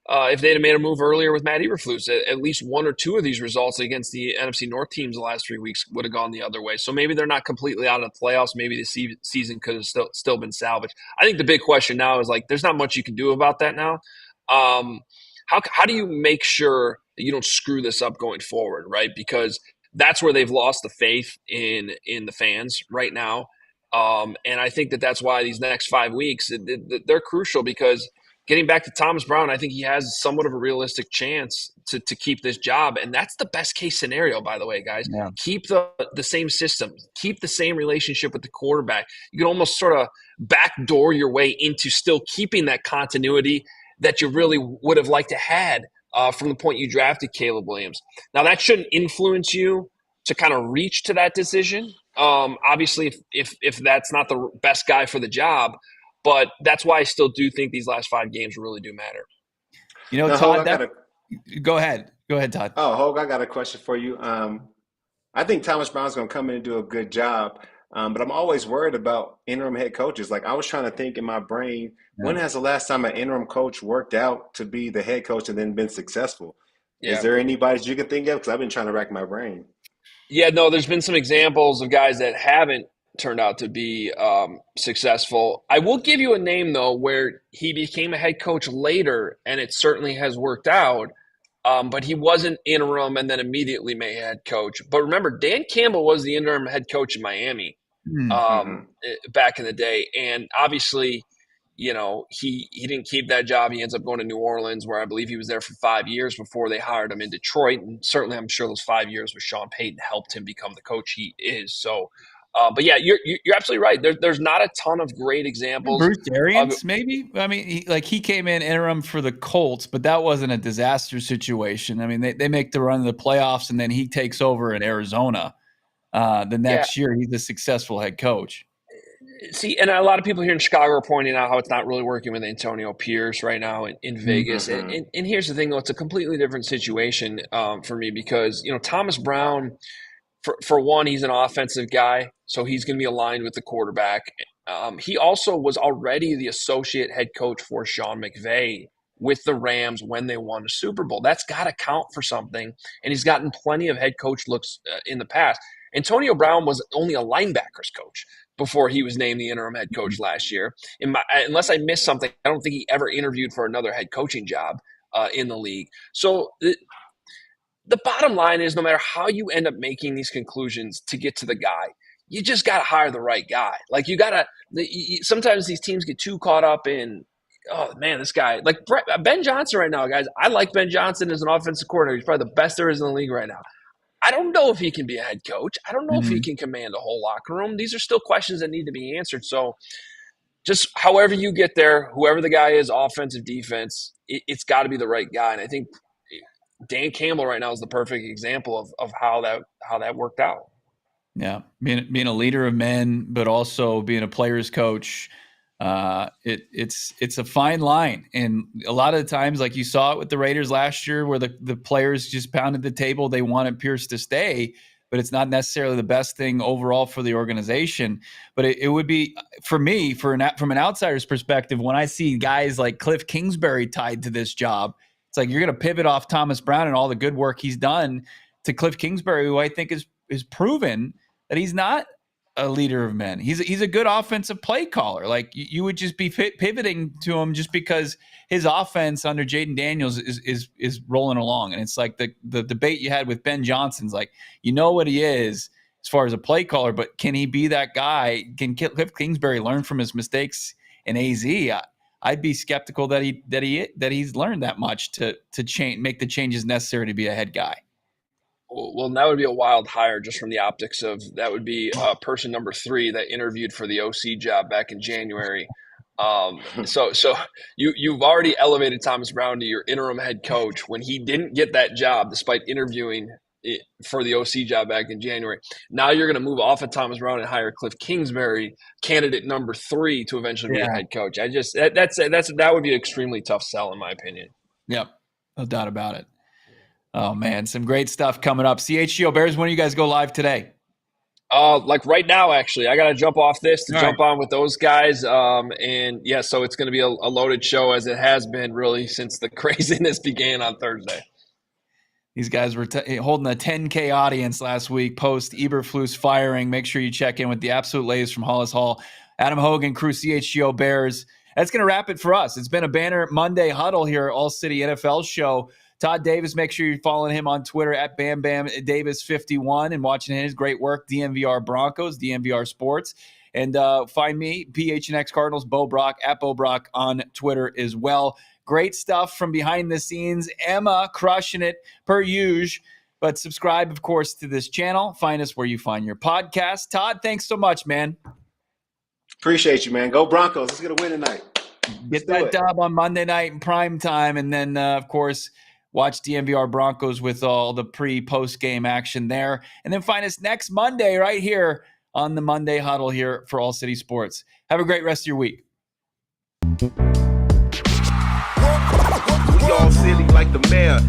if they'd have made a move earlier with Matt Eberflus, at least 1 or 2 of these results against the NFC North teams the last 3 weeks would have gone the other way. So maybe they're not completely out of the playoffs. Maybe the season could have still been salvaged. I think the big question now is, like, there's not much you can do about that now. How do you make sure that you don't screw this up going forward, right? Because that's where they've lost the faith in the fans right now. And I think that's why these next 5 weeks, they're crucial, because getting back to Thomas Brown, I think he has somewhat of a realistic chance to keep this job. And that's the best case scenario, by the way, guys. Yeah. Keep the same system, keep the same relationship with the quarterback. You can almost sort of backdoor your way into still keeping that continuity that you really would have liked to had from the point you drafted Caleb Williams. Now, that shouldn't influence you to kind of reach to that decision. Obviously, if that's not the best guy for the job, but that's why I still do think these last 5 games really do matter. You know, Now, Todd, Hogue, go ahead. Go ahead, Todd. Oh, Hogue, I got a question for you. I think Thomas Brown's going to come in and do a good job, but I'm always worried about interim head coaches. Like, I was trying to think in my brain, when has the last time an interim coach worked out to be the head coach and then been successful? Yeah. Is there anybody you can think of? Because I've been trying to rack my brain. Yeah, no, there's been some examples of guys that haven't turned out to be successful. I will give you a name, though, where he became a head coach later, and it certainly has worked out. But he wasn't interim and then immediately made head coach. But remember, Dan Campbell was the interim head coach in Miami back in the day. And obviously, you know, he didn't keep that job. He ends up going to New Orleans, where I believe he was there for 5 years before they hired him in Detroit. And certainly I'm sure those 5 years with Sean Payton helped him become the coach he is. So, but yeah, you're absolutely right. There's not a ton of great examples. Bruce Arians, maybe. I mean, he came in interim for the Colts, but that wasn't a disaster situation. I mean, they make the run of the playoffs, and then he takes over in Arizona. The next year, he's a successful head coach. See, and a lot of people here in Chicago are pointing out how it's not really working with Antonio Pierce right now in Vegas. And here's the thing, though, it's a completely different situation for me because, you know, Thomas Brown, for one, he's an offensive guy, so he's going to be aligned with the quarterback. He also was already the associate head coach for Sean McVay with the Rams when they won a Super Bowl. That's got to count for something, and he's gotten plenty of head coach looks in the past. Antonio Brown was only a linebackers coach before he was named the interim head coach last year. Unless I missed something, I don't think he ever interviewed for another head coaching job in the league. So the bottom line is, no matter how you end up making these conclusions to get to the guy, you just got to hire the right guy. Like, you got to – sometimes these teams get too caught up in, oh, man, this guy – like Ben Johnson right now, guys. I like Ben Johnson as an offensive coordinator. He's probably the best there is in the league right now. I don't know if he can be a head coach. I don't know if he can command a whole locker room. These are still questions that need to be answered. So just however you get there, whoever the guy is, offensive, defense, it's got to be the right guy. And I think Dan Campbell right now is the perfect example of how that worked out. Yeah, being a leader of men, but also being a player's coach. It's a fine line, and a lot of the times, like you saw it with the Raiders last year, where the players just pounded the table. They wanted Pierce to stay, but it's not necessarily the best thing overall for the organization. But it would be, for me, from an outsider's perspective, when I see guys like Cliff Kingsbury tied to this job, it's like you're going to pivot off Thomas Brown and all the good work he's done to Cliff Kingsbury, who I think is proven that he's not a leader of men. He's a good offensive play caller. Like, you would just be pivoting to him just because his offense under Jaden Daniels is rolling along. And it's like the debate you had with Ben Johnson's like, you know what he is as far as a play caller, but can he be that guy? Can Cliff Kingsbury learn from his mistakes in AZ? I'd be skeptical that he's learned that much to make the changes necessary to be a head guy. Well, that would be a wild hire just from the optics of that would be person number 3 that interviewed for the OC job back in January. So you've already elevated Thomas Brown to your interim head coach when he didn't get that job despite interviewing for the OC job back in January. Now you're going to move off of Thomas Brown and hire Cliff Kingsbury, candidate number 3, to eventually be a head coach. That would be an extremely tough sell in my opinion. Yep, no doubt about it. Oh, man, some great stuff coming up. CHGO Bears, when do you guys go live today? Like right now, actually. I got to jump off this to jump on with those guys. And, yeah, so it's going to be a loaded show, as it has been really since the craziness began on Thursday. These guys were holding a 10K audience last week post Eberflus firing. Make sure you check in with the absolute latest from Hollis Hall. Adam Hogan, crew, CHGO Bears. That's going to wrap it for us. It's been a banner Monday huddle here at AllCity NFL show. Todd Davis, make sure you're following him on Twitter at BamBamDavis51 and watching his great work, DMVR Broncos, DMVR Sports. And find me, PHNX Cardinals, Bo Brock, at Bo Brock on Twitter as well. Great stuff from behind the scenes. Emma crushing it per usual. But subscribe, of course, to this channel. Find us where you find your podcast. Todd, thanks so much, man. Appreciate you, man. Go Broncos. Let's get a win tonight. Get that dub on Monday night in prime time. And then, of course, watch DNVR Broncos with all the pre-post game action there. And then find us next Monday right here on the Monday Huddle here for ALLCity Sports. Have a great rest of your week. We all silly like the mayor.